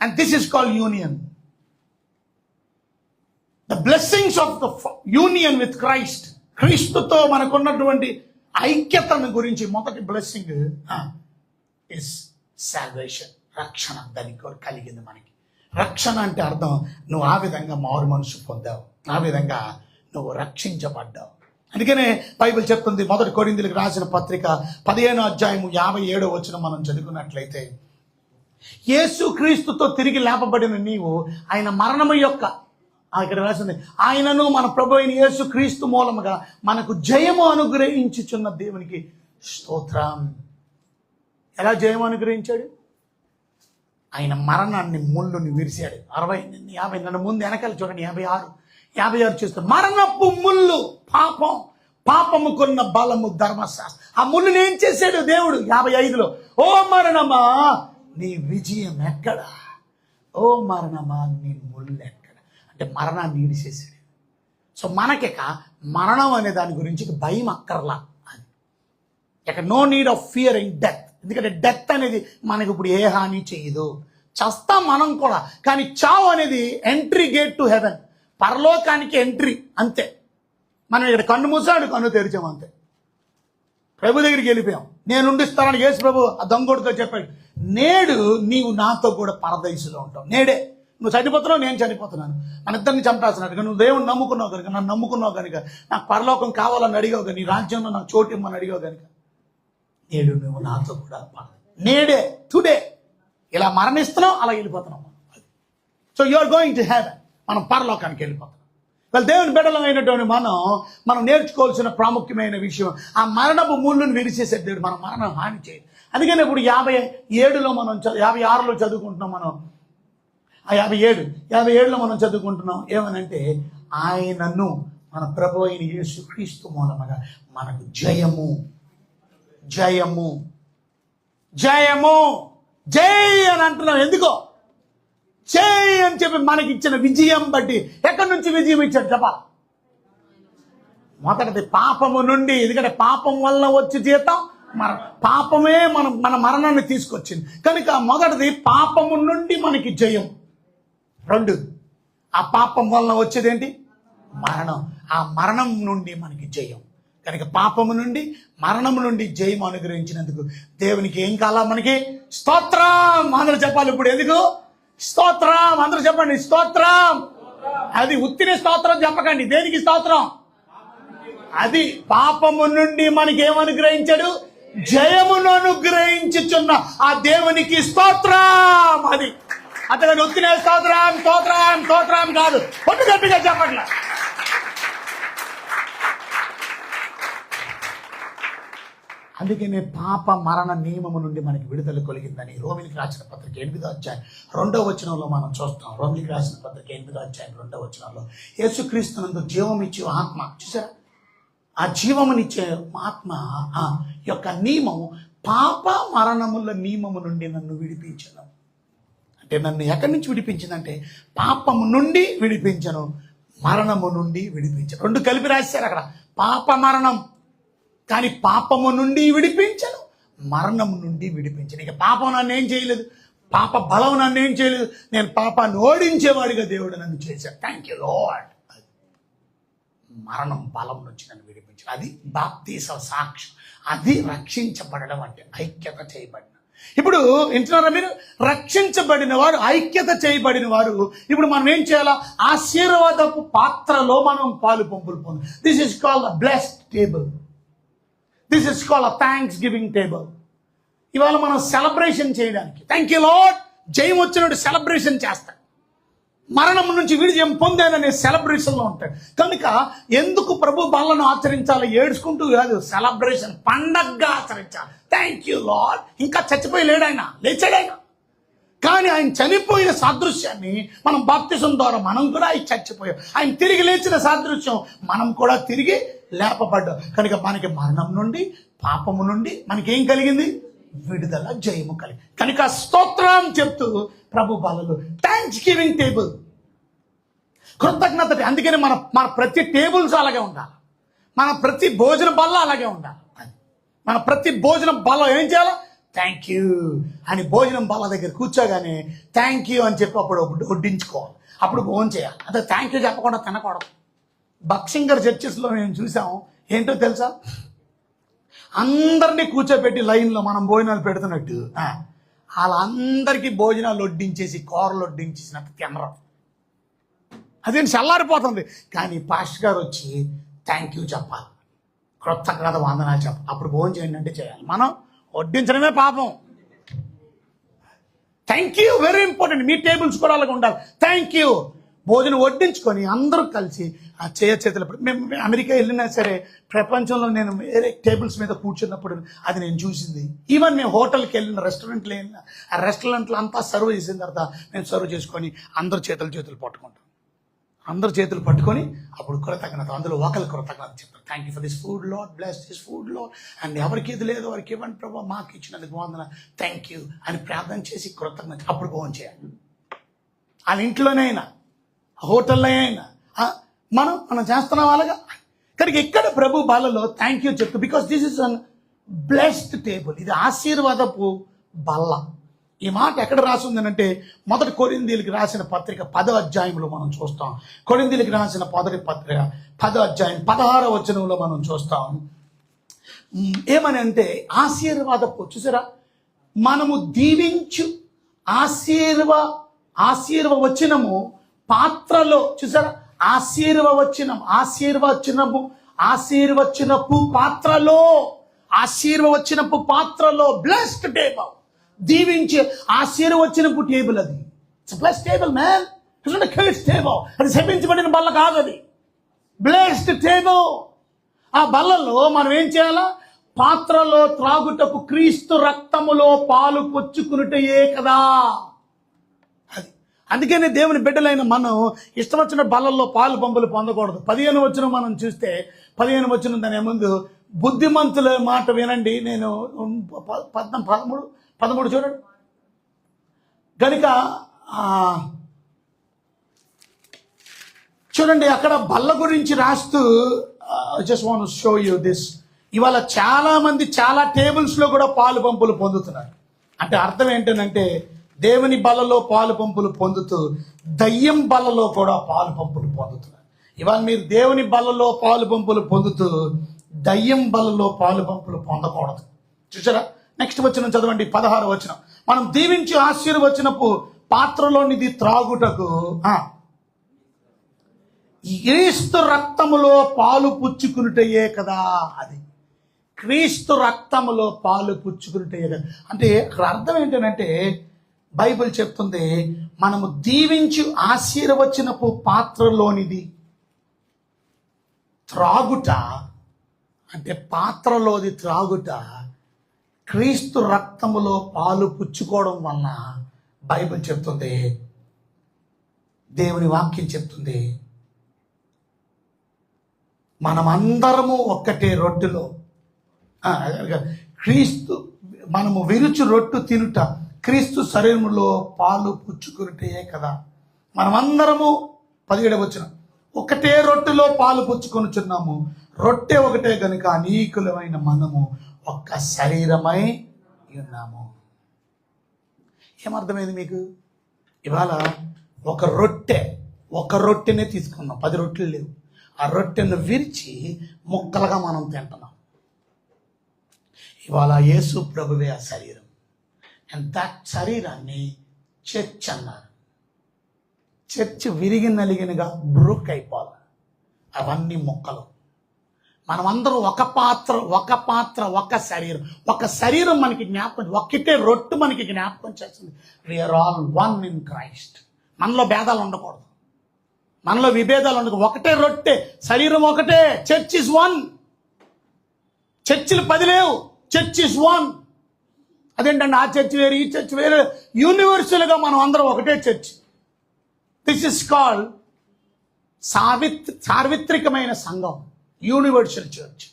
And this is called union. The blessings of the union with Christ. క్రీస్తుతో మనకున్నటువంటి ఐక్యతను గురించి మొదటి బ్లెస్సింగ్ ఇస్ సాల్వేషన్. రక్షణ దానికి కలిగింది మనకి. రక్షణ అంటే అర్థం, నువ్వు ఆ విధంగా మారు మనసు పొందావు, ఆ విధంగా నువ్వు రక్షించబడ్డావు. అందుకనే బైబిల్ చెప్తుంది, మొదటి కొరింథీయులకు రాసిన పత్రిక 15:57 మనం చదువుకున్నట్లయితే, యేసుక్రీస్తుతో తిరిగి లేపబడిన నీవు ఆయన మరణము యొక్క, ఇక్కడ రాసింది, ఆయనను మన ప్రభు అయిన యేసుక్రీస్తు మూలముగా మనకు జయము అనుగ్రహించుచున్న దేవునికి స్తోత్రం. ఎలా జయం అనుగ్రహించాడు? ఆయన మరణాన్ని ముళ్ళుని విరిశాడు. 60, 50, నన్ను ముందు వెనకాల చూడండి, 56 చూస్తాడు. మరణపు ముళ్ళు పాపముకున్న బలము ధర్మశాస్త్రం. ఆ ముళ్ళుని ఏం చేశాడు దేవుడు? 55లో, ఓ మరణమా నీ విజయం ఎక్కడ, ఓ మరణమా నీ ముళ్ళు ఎక్కడ, అంటే మరణాన్ని ఈడిసేసాడు. సో మనకిక మరణం అనే దాని గురించి భయం అక్కర్లా. అది ఇక no need of fearing death. ఎందుకంటే డెత్ అనేది మనకి ఇప్పుడు ఏ హాని చేయదు. చస్తాం మనం కూడా, కానీ చావు అనేది ఎంట్రీ గేట్ టు హెవెన్, పరలోకానికి ఎంట్రీ, అంతే. మనం ఇక్కడ కన్ను మూసాడు, కన్ను తెరిచాం, అంతే. ప్రభు దగ్గరికి వెళ్ళిపోయాం. నేను ఉండిస్తానని యేసు ప్రభు ఆ దొంగోడితో చెప్పాడు. నేడు నీవు నాతో కూడా పరదైసులో ఉంటావు. నేడే నువ్వు చనిపోతున్నావు, నేను చనిపోతున్నాను, మన ఇద్దరిని చంపేస్తున్నాడు. నువ్వు దేవుని నమ్ముకున్నావు కనుక, నన్ను నమ్ముకున్నావు కనుక, నాకు పరలోకం కావాలని అడిగావు కనుక, నీ రాజ్యంలో నాకు చోటు ఇమ్మని అడిగావు కనుక, నేడు నువ్వు నాతో కూడా నేడే, టుడే ఇలా మరణిస్తున్నావు, అలా వెళ్ళిపోతున్నాం. So you are going to heaven. మనం పరలోకానికి వెళ్ళిపోతున్నాం. వాళ్ళు దేవుని బిడ్డలమైనటువంటి మనం నేర్చుకోవాల్సిన ప్రాముఖ్యమైన విషయం, ఆ మరణపు ముళ్ళును విరిచేసే దేవుడు మన మరణం హాని చేయదు. అందుకని ఇప్పుడు 57లో మనం 56లో చదువుకుంటున్నాం. మనం ఆ 57లో మనం చదువుకుంటున్నాం ఏమనంటే, ఆయనను మన ప్రభు అయిన యేసుక్రీస్తు మూలముగా మనకు జయము జై అని అంటున్నాం. ఎందుకో జై అని చెప్పి మనకి ఇచ్చిన విజయం బట్టి. ఎక్కడి నుంచి విజయం ఇచ్చాడు చెప్పాలి? మొదటిది పాపము నుండి. ఎందుకంటే పాపం వల్ల వచ్చి జీతం పాపమే మన మరణాన్ని తీసుకొచ్చింది కనుక మొదటిది పాపము నుండి మనకి జయం. 2, ఆ పాపం వల్ల వచ్చేది ఏంటి? మరణం. ఆ మరణం నుండి మనకి జయం. కనుక పాపము నుండి మరణము నుండి జయం అనుగ్రహించినందుకు దేవునికి ఏం కావాలా? మనకి స్తోత్రం. అందరూ చెప్పాలి ఇప్పుడు. ఎందుకు స్తోత్రం? అందరూ చెప్పండి స్తోత్రం. అది ఉత్తినే స్తోత్రం చెప్పకండి. దేనికి స్తోత్రం? అది పాపము నుండి మనకి ఏమనుగ్రహించాడు? జయమును అనుగ్రహించుచున్న ఆ దేవునికి స్తోత్రం. అది అతను ఉత్తినే స్తోత్రం కాదు, పొట్టు గట్టిగా చెప్పట్లా. అందుకనే పాప మరణ నియమము నుండి మనకి విడుదల కలిగిందని రోమిలికి రాసిన పత్రిక 8వ అధ్యాయం 2వ వచనంలో మనం చూస్తాం. రోమిలికి రాసిన పత్రిక 8వ అధ్యాయం 2వ వచనంలో, యేసుక్రీస్తునందు జీవమిచ్చే ఆత్మ, చూసారా, ఆ జీవమునిచ్చే ఆత్మ యొక్క నియమం పాప మరణముల నియమము నుండి నన్ను విడిపించను. అంటే నన్ను ఎక్కడి నుంచి విడిపించిందంటే పాపము నుండి విడిపించను, మరణము నుండి విడిపించను. 2 కలిపి రాశారు అక్కడ. పాప మరణం, కానీ పాపము నుండి విడిపించను, మరణము నుండి విడిపించను. ఇక పాపం నన్ను ఏం చేయలేదు, పాప బలం నన్ను ఏం చేయలేదు. నేను పాపాన్ని ఓడించేవాడిగా దేవుడు నన్ను చేశాడు. Thank you lord. మరణం బలం నుంచి నన్ను విడిపించాడు. అది బాప్తీస సాక్ష్యం. అది రక్షించబడడం అంటే ఐక్యత చేయబడిన. ఇప్పుడు వింటున్నారా మీరు? రక్షించబడిన వారు, ఐక్యత చేయబడిన వారు. ఇప్పుడు మనం ఏం చేయాలా? ఆశీర్వాదపు పాత్రలో మనం పాలు పంపులు పొందాలి. This is called a blessed table. This is called a thanks giving table. ఇవాళ మనం సెలబ్రేషన్ చేయడానికి, థ్యాంక్ యూ లార్డ్, జయం వచ్చినట్టు సెలబ్రేషన్ చేస్తాం. మరణం నుంచి విజయం పొందాననే సెలబ్రేషన్లో ఉంటాడు. కనుక ఎందుకు ప్రభు బలను ఆచరించాలి? ఏడ్చుకుంటూ కాదు, సెలబ్రేషన్, పండగగా ఆచరించాలి. Thank you lord. ఇంకా చచ్చిపోయి లేడు ఆయన, లేచాడు ఆయన. కానీ ఆయన చనిపోయిన సాదృశ్యాన్ని మనం బాప్తిసం ద్వారా మనం కూడా ఆయన చచ్చిపోయాం. ఆయన తిరిగి లేచిన సాదృశ్యం మనం కూడా తిరిగి లేపబడ్డాం. కనుక మనకి మరణం నుండి, పాపము నుండి మనకేం కలిగింది? విడుదల, జయము కలిగి. కనుక స్తోత్రం చెప్తూ ప్రభు బలలో థ్యాంక్స్ గివింగ్ టేబుల్, కృతజ్ఞత. అందుకని మన ప్రతి టేబుల్స్ అలాగే ఉండాలి. మన ప్రతి భోజన బల్ల అలాగే ఉండాలి. మన ప్రతి భోజన బల్ల ఏం చేయాలి? థ్యాంక్ యూ అని భోజనం బల్ల దగ్గర కూర్చోగానే థ్యాంక్ యూ అని చెప్పి అప్పుడు వడ్డించుకోవాలి. అప్పుడు భోజనం చేయాలి. అదే థ్యాంక్ యూ చెప్పకుండా తినకూడదు. బక్సింగర్ చర్చెస్లో మేము చూసాం. ఏంటో తెలుసా? అందరినీ కూర్చోబెట్టి లైన్లో మనం భోజనాలు పెడుతున్నట్టు వాళ్ళందరికీ భోజనాలు వడ్డించేసి, కూరలు వడ్డించేసినట్టు తినరు. అదేంటి చల్లారిపోతుంది. కానీ పాస్టర్ గారు వచ్చి థ్యాంక్ యూ చెప్పాలి, కృతజ్ఞత వందనాలు చెప్పాలి. అప్పుడు భోజనం చేయండి అంటే చేయాలి. మనం వడ్డించడమే పాపం. Thank you very important. Me tables కూడా అలాగే ఉండాలి. Thank you. భోజనం వడ్డించుకొని అందరూ కలిసి ఆ చేతులు. మేము అమెరికా వెళ్ళినా సరే, ప్రపంచంలో నేను వేరే టేబుల్స్ మీద కూర్చున్నప్పుడు అది నేను చూసింది. ఈవెన్ మేము హోటల్కి వెళ్ళిన, రెస్టారెంట్లు వెళ్ళిన, ఆ రెస్టారెంట్లో అంతా సర్వ్ చేసిన తర్వాత మేము సర్వ్ చేసుకొని అందరూ చేతులు పట్టుకుంటాం. అందరు చేతులు పట్టుకొని అప్పుడు కృతజ్ఞత, అందులో ఒకరి కృతజ్ఞత చెప్తారు. Thank you for this food lord, bless this food lord. And ఎవరికి ఇది లేదో వారికి ఇవ్వండి ప్రభావ, మాకు ఇచ్చినందుకు వందన, థ్యాంక్ యూ అని ప్రార్థన చేసి కృతజ్ఞత అప్పుడు భోజనం చేయాలి. వాళ్ళ ఇంట్లోనే అయినా, హోటల్లో అయినా మనం చేస్తున్నాం అలాగా. కనుక ఇక్కడ ప్రభు బలలో థ్యాంక్ యూ చెప్తూ, because this is an blessed table. ఇది ఆశీర్వాదపు బల్ల. ఈ మాట ఎక్కడ రాసి ఉందనంటే మొదటి కొరింథీయులకు రాసిన పత్రిక 10వ అధ్యాయంలో మనం చూస్తాం. కొరింథీయులకు రాసిన మొదటి పత్రిక 10వ అధ్యాయం 16వ వచనంలో మనం చూస్తాం. ఏమని అంటే ఆశీర్వాదపు, చూసారా, మనము దీవించు ఆశీర్వచనము పాత్రలో, చూసారా, ఆశీర్వచనపు పాత్రలో బ్లెస్డ్ టేబుల్. దీవించి ఆశీర్వచనపు టేబుల్. అది it's blessed table man. It's not a cursed table. అది శపించబడిన బల్ల కాదు, అది బ్లెస్డ్ టేబుల్. ఆ బల్లలో మనం ఏం చేయాలా? పాత్రలో త్రాగుటకు క్రీస్తు రక్తములో పాలు పుచ్చుకునుటయే కదా. అది అందుకనే దేవుని బిడ్డలైన మనం ఇష్టం వచ్చిన బల్లల్లో పాలు పంపులు పొందకూడదు. 15 వచనం మనం చూస్తే, 15 వచనం దాని ముందు బుద్ధిమంతుల మాట వినండి. నేను 13 చూడండి. కనుక చూడండి, అక్కడ బల్ల గురించి రాస్తూ, just want to show you this. ఇవాళ చాలా మంది చాలా టేబుల్స్లో కూడా పాలు పంపులు పొందుతున్నారు. అంటే అర్థం ఏంటంటే దేవుని బలలో పాలు పంపులు పొందుతూ దయ్యం బలలో కూడా పాలు పంపులు పొందుతున్నారు. ఇవాళ మీరు దేవుని బలలో పాలు పంపులు పొందుతూ దయ్యం బలలో పాలు పంపులు పొందకూడదు. చూసారా? నెక్స్ట్ వచనం చదవండి, 16వ వచనం. మనం దీవించి ఆశీర్వచనపు పాత్రలోనిది త్రాగుటకు క్రీస్తు రక్తములో పాలు పుచ్చుకునుటయే కదా. అది క్రీస్తు రక్తములో పాలు పుచ్చుకునుటయే కదా. అంటే అక్కడ అర్థం ఏంటంటే బైబిల్ చెప్తుంది, మనము దీవించి ఆశీర్వచనపు పాత్రలోనిది త్రాగుట, అంటే పాత్రలోది త్రాగుట క్రీస్తు రక్తములో పాలు పుచ్చుకోవడం వలన బైబిల్ చెప్తుంది, దేవుని వాక్యం చెప్తుంది, మనమందరము ఒక్కటే రొట్టెలో క్రీస్తు, మనము విరుచు రొట్టు తినుట క్రీస్తు శరీరములో పాలు పుచ్చుకునిటే కదా. మనమందరము 17వ వచనం, ఒకటే రొట్టెలో పాలు పుచ్చుకొనుచున్నాము, రొట్టె ఒకటే గనుక అనేకులమైన మనము ఒక్క శరీరమై ఉన్నాము. ఏమర్థమైంది మీకు? ఇవాళ ఒక రొట్టెనే తీసుకున్నాం, 10 రొట్టెలు లేవు. ఆ రొట్టెను విరిచి ముక్కలుగా మనం తింటున్నాం. ఇవాళ యేసు ప్రభువే ఆ శరీరం. అండ్ దట్ శరీరాన్ని చర్చ్ అన్నారు. చర్చ్ విరిగి నలిగినగా బ్రూక్ అయిపోవాలి. అవన్నీ ముక్కలు. మనమందరం ఒక పాత్ర ఒక శరీరం. ఒక శరీరం మనకి జ్ఞాపకం, ఒక్కటే రొట్టు మనకి జ్ఞాపకం చేస్తుంది. We are all one in Christ. మనలో భేదాలు ఉండకూడదు, మనలో విభేదాలు ఉండకూడదు. ఒకటే రొట్టె, శరీరం ఒకటే. Church is one. చర్చిలు 10 లేవు, చర్చ్ ఇస్ వన్. అదేంటండి ఆ చర్చ్ వేరు, ఈ చర్చ్ వేరు. యూనివర్సల్గా మనం అందరం ఒకటే చర్చ్. దిస్ ఇస్ కాల్డ్ సార్వత్రికమైన సంఘం, యూనివర్సల్ చర్చ్.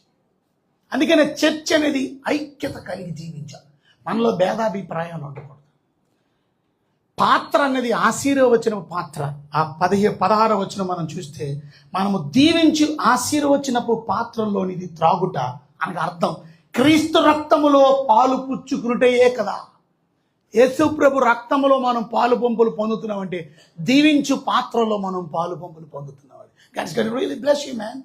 అందుకనే చర్చ్ అనేది ఐక్యత కలిగి జీవించాలి. మనలో భేదాభిప్రాయాలు ఉండకూడదు. పాత్ర అనేది ఆశీర్వచన పాత్ర. ఆ 16వ వచనం మనం చూస్తే, మనము దీవించి ఆశీర్వచనపు పాత్రలోనిది త్రాగుట అనగా అర్థం క్రీస్తు రక్తములో పాలు పుచ్చుకునుటయే కదా. యేసు ప్రభు రక్తములో మనం పాలు పంపులు పొందుతున్నామంటే దీవించు పాత్రలో మనం పాలు పంపులు పొందుతున్నాం. God's going to really bless you, man.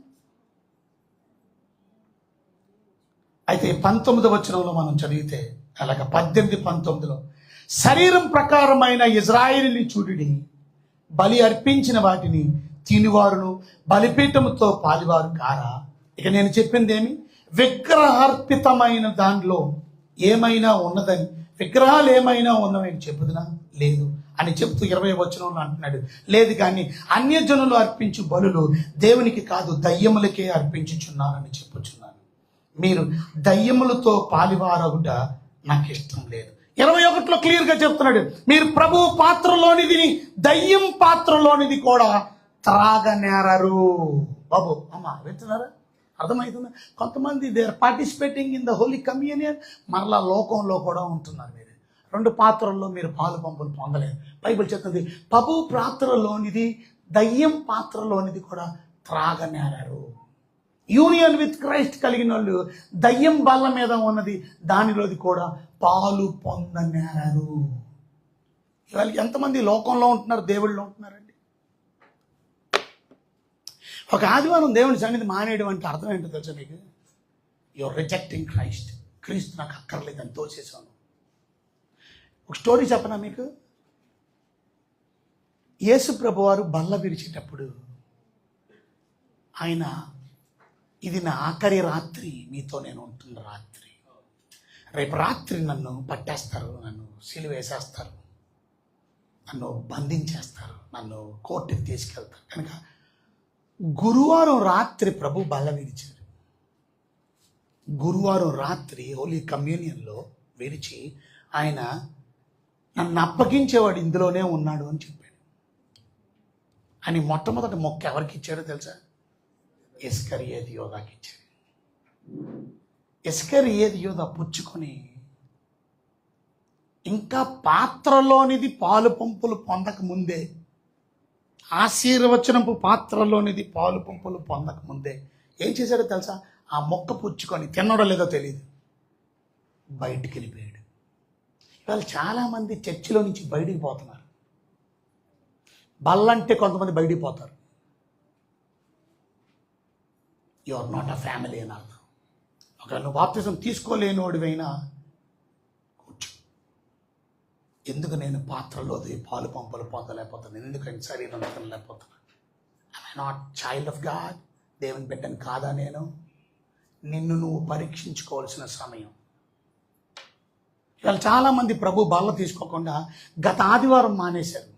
అయితే 19వ వచనంలో మనం చదివితే, అలాగ 18, 19లో శరీరం ప్రకారమైన ఇజ్రాయేలుని చూడుడి, బలి అర్పించిన వాటిని తినివారును బలిపీఠముతో పాలివారు కారా. ఇక నేను చెప్పింది ఏమి, విగ్రహార్పితమైన దానిలో ఏమైనా ఉన్నదని, విగ్రహాలు ఏమైనా ఉన్నవని చెప్పుదునా? లేదు అని చెప్తూ 20వ వచనంలో అంటున్నాడు, లేదు కానీ అన్యజనులు అర్పించు బలులు దేవునికి కాదు దయ్యములకే అర్పించుచున్నారని చెప్పుచున్నాను. మీరు దయ్యములతో పాలివారగుట నాకు ఇష్టం లేదు. 21లో క్లియర్గా చెప్తున్నాడు, మీరు ప్రభు పాత్రలోనిది దయ్యం పాత్రలోనిది కూడా త్రాగనేరరు. బాబు అమ్మ వింటున్నారా? అర్థమవుతుందా? కొంతమంది they are participating in the holy communion. మరలా లోకంలో కూడా ఉంటున్నారు. మీరు 2 పాత్రల్లో మీరు పాలు పంపులు పొందలేరు. బైబిల్ చెప్తుంది, ప్రభు పాత్రలోనిది దయ్యం పాత్రలోనిది కూడా త్రాగనేరారు. యూనియన్ విత్ క్రైస్ట్ కలిగిన వాళ్ళు దయ్యం బల్ల మీద ఉన్నది దానిలోది కూడా పాలు పొందనేరారు. ఇవాళ ఎంతమంది లోకంలో ఉంటున్నారు, దేవుళ్ళు ఉంటున్నారండి? ఒక ఆదివారం దేవుని సన్నిధి మానేయడం అంటే అర్థం ఏంటో తెలుసా మీకు? Your rejecting Christ. క్రీస్తు నాకు అక్కర్లేదని తోసేసాను. ఒక స్టోరీ చెప్పనా మీకు? యేసు ప్రభు వారు బల్ల విరిచేటప్పుడు ఆయన, ఇది నా ఆఖరి రాత్రి, మీతో నేను ఉంటున్న రాత్రి, రేపు రాత్రి నన్ను పట్టేస్తారు, నన్ను సిలువేసేస్తారు, నన్ను బంధించేస్తారు, నన్ను కోర్టుకి తీసుకెళ్తారు. కనుక గురువారం రాత్రి ప్రభు బల్ల విరిచారు. గురువారం రాత్రి హోలీ కమ్యూనియన్లో విరిచి ఆయన నన్ను అప్పగించేవాడు ఇందులోనే ఉన్నాడు అని చెప్పాడు. అని మొట్టమొదటి మొక్క ఎవరికి ఇచ్చాడో తెలుసా? ఇస్కరియోతు యోధాకి ఇచ్చాడు. ఇస్కరియోతు యోధా పుచ్చుకొని ఇంకా పాత్రలోనిది పాలు పంపులు పొందక ముందే, ఆశీర్వచనపు పాత్రలోనిది పాలు పంపులు పొందక ముందే ఏం చేశాడో తెలుసా? ఆ మొక్క పుచ్చుకొని, తినడో లేదో తెలియదు, బయటికి వెళ్ళిపోయాడు. ఇవాళ చాలామంది చర్చిలో నుంచి బయటికి పోతున్నారు. బల్లంటే కొంతమంది బయటికి పోతారు. You are not a family అని అర్థం. ఒకవేళ నువ్వు బాప్తిజం తీసుకోలేనోడివైనా కూర్చో. ఎందుకు నేను పాత్రలో పాలు పంపులు పొందలేకపోతున్నాను? ఎందుకంటే శరీరం తినలేకపోతున్నాను? I not child of God? దేవుని బిడ్డను కాదా నేను? నిన్ను నువ్వు పరీక్షించుకోవాల్సిన సమయం. ఇవాళ చాలామంది ప్రభు బల్ల తీసుకోకుండా గత ఆదివారం మానేశారు.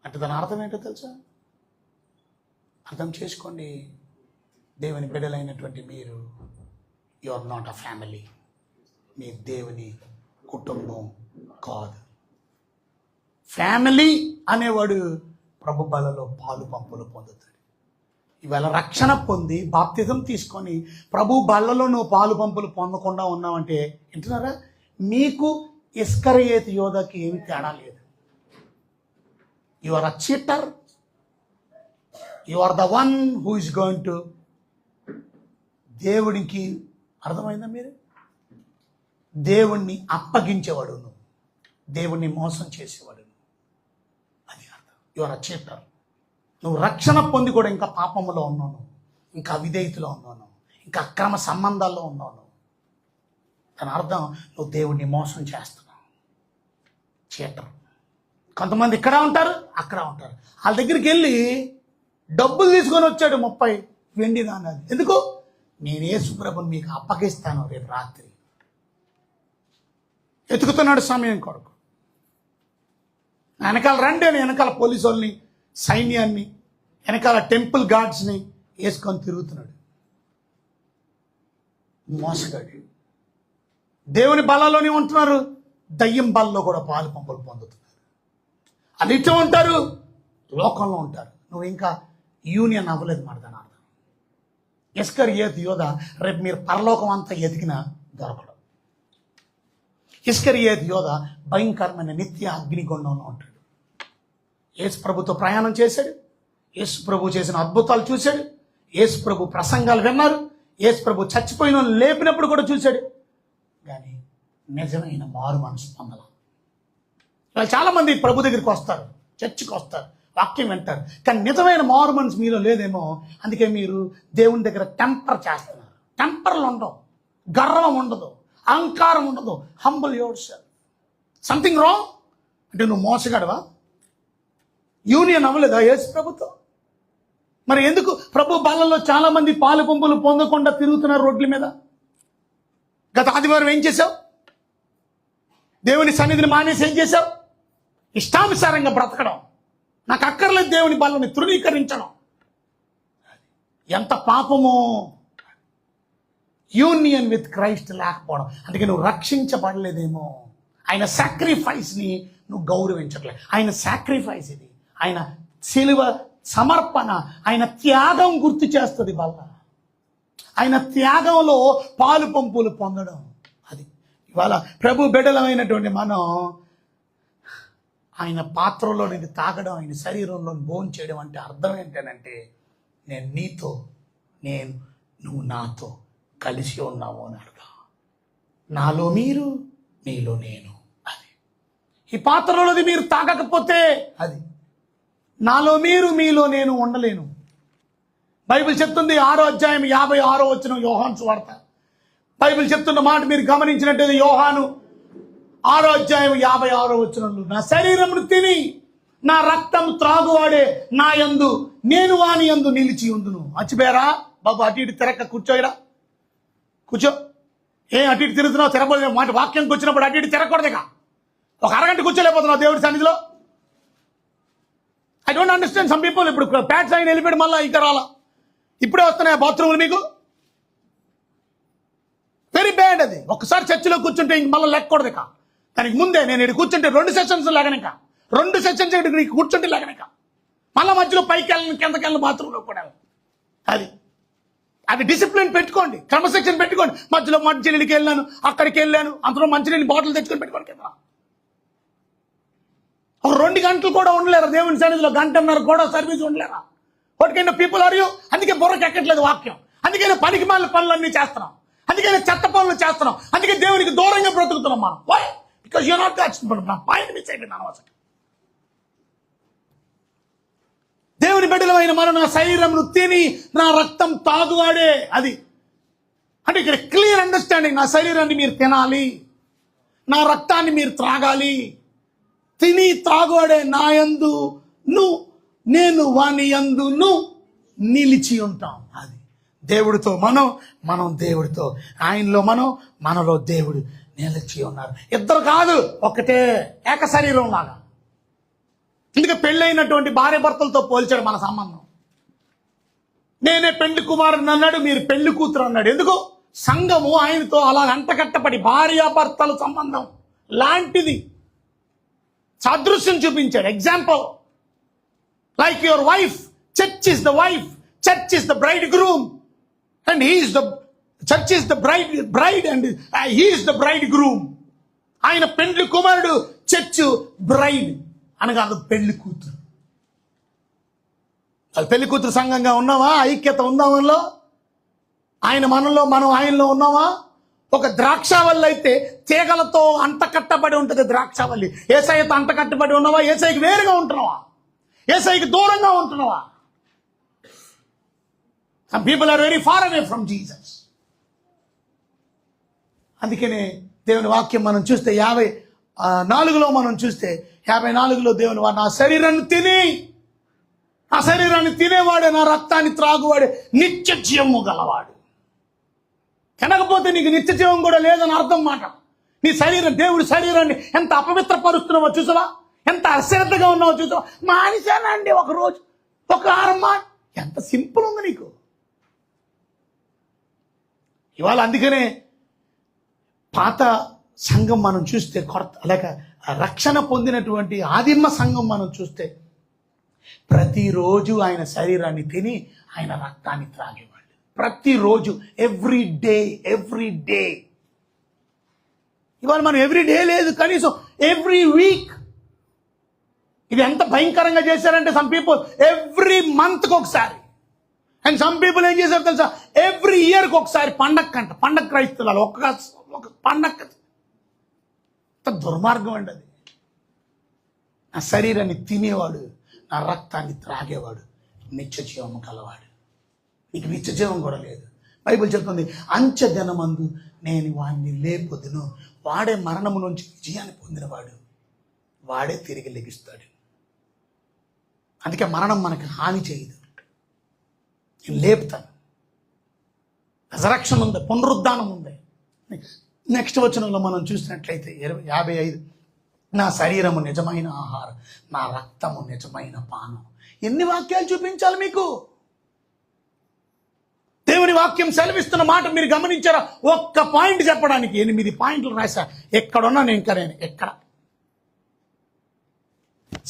అంటే దాని అర్థం ఏంటో తెలుసా? అర్థం చేసుకోండి, దేవుని బిడ్డలైనటువంటి మీరు, you are not a family. మీ దేవుని కుటుంబం కాదు. ఫ్యామిలీ అనేవాడు ప్రభు బలలో పాలు పంపులు పొందుతాడు. ఇవాళ రక్షణ పొంది బాప్తిజం తీసుకొని ప్రభు బల్లలో నువ్వు పాలు పంపులు పొందకుండా ఉన్నావంటే, వింటున్నారా? మీకు ఇస్కరియోతు యోధాకి ఏమి తేడా లేదు. You are a cheater. You are the one who is going to దేవుడికి, అర్థమైందా మీరు? దేవుణ్ణి అప్పగించేవాడు నువ్వు, దేవుణ్ణి మోసం చేసేవాడు నువ్వు. అది అర్థం. You are a cheater. నువ్వు రక్షణ పొంది కూడా ఇంకా పాపములో ఉన్నావు, ఇంకా అవిధేయతలో ఉన్నావు, ఇంకా అక్రమ సంబంధాల్లో ఉన్నావు. దాని అర్థం నువ్వు దేవుడిని మోసం చేస్తున్నావు. చీటర్. కొంతమంది ఇక్కడ ఉంటారు, అక్కడ ఉంటారు. వాళ్ళ దగ్గరికి వెళ్ళి డబ్బులు తీసుకొని వచ్చాడు 30 వెండి నాణాలు. ఎందుకు? నేను యేసుప్రభుని మీకు అప్పగిస్తాను రేపు రాత్రి. ఎతుకుతున్నాడు సమయం కొరకు. వెనకాల రండి అని వెనకాల పోలీసు వాళ్ళని, సైన్యాన్ని, వెనకాల టెంపుల్ గార్డ్స్ని వేసుకొని తిరుగుతున్నాడు. మోసగాడు. దేవుని బలాల్లోనే ఉంటున్నారు, దయ్యం బలలో కూడా పాలు పంపులు పొందుతున్నారు. అది ఇట్లా ఉంటారు, లోకంలో ఉంటారు. నువ్వు ఇంకా యూనియన్ అవ్వలేదు మాట. దాని అర్థం ఇస్కరియోతు యోధ రేపు మీరు పరలోకం అంతా ఎదిగినా దొరకడం. ఇస్కరియోతు యోధ భయంకరమైన నిత్య అగ్నిగుండంలో ఉంటాడు. యేసు ప్రభుతో ప్రయాణం చేశాడు, యేసు ప్రభు చేసిన అద్భుతాలు చూశాడు, యేసు ప్రభు ప్రసంగాలు విన్నారు, యేసు ప్రభు చచ్చిపోయిన లేపినప్పుడు కూడా చూశాడు. కానీ నిజమైన మారు మనసు పొందాల. వాళ్ళు చాలామంది ప్రభు దగ్గరికి వస్తారు, చర్చికి వస్తారు, వాక్యం వింటారు, కానీ నిజమైన మారు మనసు మీలో లేదేమో. అందుకే మీరు దేవుని దగ్గర టెంపర్ చేస్తున్నారు. టెంపర్లు ఉండవు, గర్వం ఉండదు, అహంకారం ఉండదు. Humble your self. Something wrong అంటే నువ్వు మోసగాడవా? యూనియన్ అవ్వలేదా యేసు ప్రభుతో? మరి ఎందుకు ప్రభు బలలో చాలా మంది పాలు పంపులు పొందకుండా తిరుగుతున్నారు రోడ్ల మీద? గత ఆదివారం ఏం చేశావు? దేవుని సన్నిధిని మానేసి ఏం చేశావు? ఇష్టానుసారంగా బ్రతకడం, నాకు అక్కర్లేదు దేవుని బలని తృణీకరించడం. ఎంత పాపమో! యూనియన్ విత్ క్రైస్ట్ లేకపోవడం. అందుకే నువ్వు రక్షించబడలేదేమో. ఆయన సాక్రిఫైస్ని నువ్వు గౌరవించట్లేదు. ఆయన సాక్రిఫైస్ ఇది, ఆయన శిలువ సమర్పణ, ఆయన త్యాగం గుర్తు చేస్తుంది బల్ల. ఆయన త్యాగంలో పాలు పంపులు పొందడం. అది ఇవాళ ప్రభు బిడ్డలమైనటువంటి మనం ఆయన పాత్రలో నేను తాగడం, ఆయన శరీరంలో భోజనం చేయడం అంటే అర్థం ఏంటనంటే నేను నీతో, నువ్వు నాతో కలిసి ఉన్నావు అని అర్థం. నాలో మీరు, నీలో నేను. అది ఈ పాత్రలోది మీరు తాగకపోతే అది నాలో మీరు, మీలో నేను ఉండలేను. బైబిల్ చెప్తుంది 6వ అధ్యాయం 56వ వచనం యోహాను సువార్త. బైబిల్ చెప్తున్న మాట మీరు గమనించినట్టయితే యోహాను 6వ అధ్యాయం 56వ వచనంలో, నా శరీరమును తిని నా రక్తం త్రాగువాడే నా యందు, నేను వాని యందు నిలిచి ఉందును. మర్చిపోయారా బాబు? అటు ఇటు తిరక్క కూర్చోయిరా, కూర్చో. అటు ఇటు తిరుగుతున్నావు? తిరగబోదు మాట. వాక్యంకి వచ్చినప్పుడు అటు ఇటు తిరగకూడదుగా. ఒక అరగంట కూర్చోలేకపోతున్నావు దేవుడి సన్నిధిలో? I don't understand some people. ఇప్పుడు ప్యాట్స్ ఆయన వెళ్ళిపోయాడు, మళ్ళీ ఇంకా రాలా. ఇప్పుడే వస్తున్నాయి బాత్రూమ్లు మీకు. వెరీ బ్యాడ్ అది. ఒక్కసారి చర్చిలో కూర్చుంటే ఇంక మళ్ళీ లెక్కకూడదు. ఇక దానికి ముందే నేను ఇక్కడ కూర్చుంటే 2 సెషన్స్ లేకనిక, 2 సెషన్స్ ఇక్కడ కూర్చుంటే లేకనిక, మళ్ళీ మధ్యలో పైకి వెళ్ళను, కిందకి వెళ్ళను, బాత్రూంలో కూడా. అది డిసిప్లిన్ పెట్టుకోండి, క్రమశిక్షణ పెట్టుకోండి. మధ్యలో మంచినీళ్ళకి వెళ్ళాను, అక్కడికి వెళ్ళాను, అంతలో మంచినీళ్ళు బాటిల్ తెచ్చుకొని పెట్టుకోండి కింద. ఒక 2 గంటలు కూడా ఉండలేరా దేవుని సన్నిధిలో? 1.5 గంటలు కూడా సర్వీస్ ఉండలేరా? What kind of people are you? అందుకే బుర్రకి ఎక్కట్లేదు వాక్యం. అందుకే పనికి మాలిన పనులన్నీ చేస్తున్నాం, అందుకే చెత్త పనులు చేస్తున్నాం, అందుకే దేవునికి దూరంగా బ్రతుకుతున్నాం మనం. Why? Because you're not touched. నా పాయింట్ మిస్ అయిపోయింది అనవసరం. దేవుని బిడ్డలమైన మనం నా శరీరంను తిని నా రక్తం తాగువాడే. అది అంటే ఇక్కడ క్లియర్ అండర్స్టాండింగ్. నా శరీరాన్ని మీరు తినాలి, నా రక్తాన్ని మీరు త్రాగాలి. తిని త్రాగువాడే నా యందు నేను వాని యందు నిలిచి ఉంటాం. అది దేవుడితో మనం దేవుడితో, ఆయనలో మనలో దేవుడు నిలిచి ఉన్నారు. ఇద్దరు కాదు, ఒకటే, ఏక శరీరం లాగా. అందుకే పెళ్ళైనటువంటి భార్య భర్తలతో పోల్చాడు మన సంబంధం. నేనే పెళ్లి కుమారుని అన్నాడు, మీరు పెళ్లి కూతురు అన్నాడు. ఎందుకు? సంఘము ఆయనతో అలా అంటకట్టపడి భార్యాభర్తల సంబంధం లాంటిది. సాదృశ్యం చూపించాడు, example. Like your wife, church is the wife, church is the bride groom and church is the bride and he is the bride groom. ఆయన పెళ్లి కుమారుడు, చర్చ్ బ్రైడ్ అనగా పెళ్లి కూతురు. పెళ్లి కూతురు సంఘంగా ఉన్నావా? ఐక్యత ఉందా మనలో? ఆయన మనలో, మనం ఆయనలో ఉన్నావా? ఒక ద్రాక్షావల్లి అయితే తీగలతో అంటకట్టబడి ఉంటుంది ద్రాక్షావల్లి. ఏసైతో అంటకట్టబడి ఉన్నావా? ఏసైకి వేరుగా ఉంటున్నావా? ఏసైకి దూరంగా ఉంటున్నావా? Some people are very far away from Jesus. అందుకనే దేవుని వాక్యం మనం చూస్తే 54లో మనం చూస్తే 54లో దేవుని నా శరీరాన్ని తినేవాడే, నా రక్తాన్ని త్రాగువాడే నిత్య జీవము గలవాడు. తినకపోతే నీకు నిత్య జీవం కూడా లేదని అర్థం మాట. నీ శరీరం, దేవుడి శరీరాన్ని ఎంత అపవిత్రపరుస్తున్నావో చూసావా, ఎంత అశ్రద్ధగా ఉన్నావో చూసావా. మానిశానండి ఒక రోజు, ఒక ఆరమ్మా, ఎంత సింపుల్ ఉంది నీకు ఇవాళ. అందుకనే పాత సంఘం మనం చూస్తే, లేక రక్షణ పొందినటువంటి ఆదిమ సంఘం మనం చూస్తే, ప్రతిరోజు ఆయన శరీరాన్ని తిని ఆయన రక్తాన్ని త్రాగేవాళ్ళు. ప్రతిరోజు, ఎవ్రీ డే. ఇవాళ మనం ఎవ్రీ డే లేదు, కనీసం ఎవ్రీ వీక్. ఇది ఎంత భయంకరంగా చేశారంటే, సమ్ పీపుల్ ఎవ్రీ మంత్కి ఒకసారి, అండ్ సమ్ పీపుల్ ఏం చేశారు తెలుసా, ఎవ్రీ ఇయర్కి ఒకసారి పండగ క్రైస్తవులు ఒక పండగ. దుర్మార్గం అండి అది. నా శరీరాన్ని తినేవాడు, నా రక్తాన్ని త్రాగేవాడు నిత్య జీవము కలవాడు. నీకు నిత్య జీవం కూడా లేదు. బైబిల్ చెప్తుంది, అంచెదినమందు నేను వాడిని లేపొద్దును, వాడే మరణము నుంచి విజయాన్ని పొందినవాడు, వాడే తిరిగి లెగిస్తాడు. అందుకే మరణం మనకు హాని చేయదు. నేను లేపుతాను. రిజరక్షన్ ఉంది, పునరుద్ధానం ఉంది. నెక్స్ట్ వచనంలో మనం చూసినట్లయితే 55, నా శరీరము నిజమైన ఆహారం, నా రక్తము నిజమైన పానం. ఎన్ని వాక్యాలు చూపించాలి మీకు? దేవుని వాక్యం సెలవిస్తున్న మాట మీరు గమనించారా? ఒక్క పాయింట్ చెప్పడానికి 8 పాయింట్లు రాశా. ఎక్కడున్నా నేను ఎక్కడ.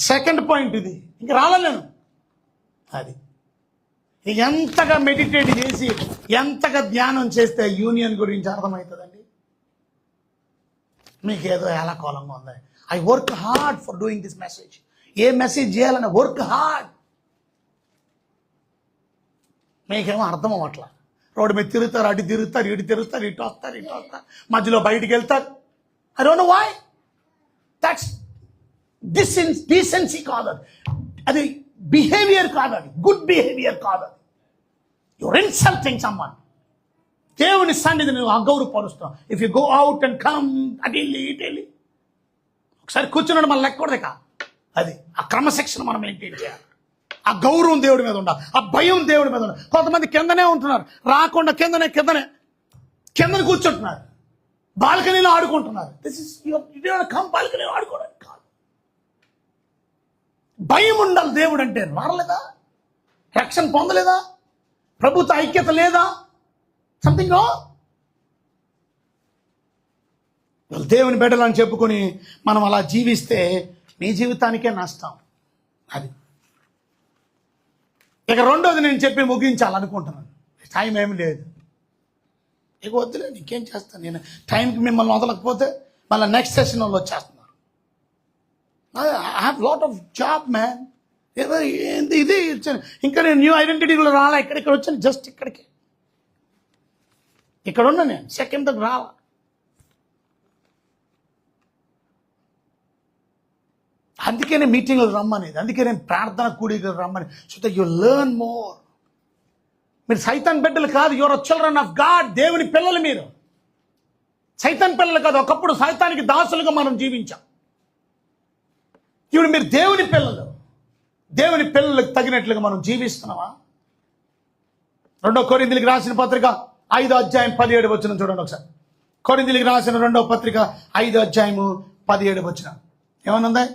సెకండ్ పాయింట్ ఇది, ఇంక రాలేను. అది ఎంతగా మెడిటేట్ చేసి, ఎంతగా ధ్యానం చేస్తే యూనియన్ గురించి అర్థమవుతుందండి. మీకేదో ఏలాకోలంగా ఉంది. I work hard for doing this message. A message చేయాలని వర్క్ హార్డ్. మీకేమో అర్థం అవ్వట్లా. రోడ్డు మీద తిరుగుతారు, అటు తిరుగుతారు, ఇటు తిరుగుతారు, ఇటు వస్తారు, మధ్యలో బయటికి వెళ్తారు. I don't know why. That's decency కాదు అది, బిహేవియర్ కాదు అది, గుడ్ బిహేవియర్ కాదు అది. Your insulting someone. దేవుని సన్నిధిని నువ్వు అగౌరవపరుస్తావు. If you go out and come, అటు వెళ్ళి ఒకసారి కూర్చున్నాడు మన లెక్క కూడా కాదు. అది ఆ క్రమశిక్షణ మనం మెయింటైన్ చేయాలి. ఆ గౌరవం దేవుడి మీద ఉండాలి, ఆ భయం దేవుడి మీద ఉండాలి. కొంతమంది కిందనే ఉంటున్నారు, రాకుండా కిందనే కూర్చుంటున్నారు, బాల్కనీలో ఆడుకుంటున్నారు. దిస్ ఇస్ యువర్ కమ్ బాల్కనీలో ఆడుకోవడానికి కాదు. భయం ఉండాలి. దేవుడు అంటే మారలేదా? రక్షణ పొందలేదా? ప్రభుత్వ ఐక్యత లేదా? Something wrong. దేవుని బిడ్డలని చెప్పుకొని మనం అలా జీవిస్తే మీ జీవితానికే నష్టం. అది ఇక రెండోది నేను చెప్పి ముగించాలనుకుంటున్నాను. టైం ఏమి లేదు, ఇక వద్దులే, ఇంకేం చేస్తాను నేను. టైంకి మిమ్మల్ని వదలకపోతే మళ్ళీ నెక్స్ట్ సెషన్ వాళ్ళు వచ్చేస్తున్నారు. I have lot of job man. ఇది ఇంకా నేను న్యూ ఐడెంటిటీలో రాలా. ఇక్కడ వచ్చాను, జస్ట్ ఇక్కడ ఉన్నా నేను. సెకండ్ దగ్గర రాలా. అందుకే నేను మీటింగ్లు రమ్మనేది, అందుకే నేను ప్రార్థన కూడికలు రమ్మని. So that you learn more. మీరు సైతాన్ బిడ్డలు కాదు, యువర్ చిల్డ్రన్ ఆఫ్ గాడ్. దేవుని పిల్లలు మీరు, సైతాన్ పిల్లలు కాదు. ఒకప్పుడు సైతానికి దాసులుగా మనం జీవించాం. ఇప్పుడు మీరు దేవుని పిల్లలు. దేవుని పిల్లలకు తగినట్లుగా మనం జీవిస్తున్నావా? 2 కొరింథీయులకు రాసిన పత్రిక 5వ అధ్యాయం 17వ వచనం చూడండి ఒకసారి. కొరింథీయులకు రాసిన 2వ పత్రిక 5వ అధ్యాయము 17వ వచనం ఏమనుంది?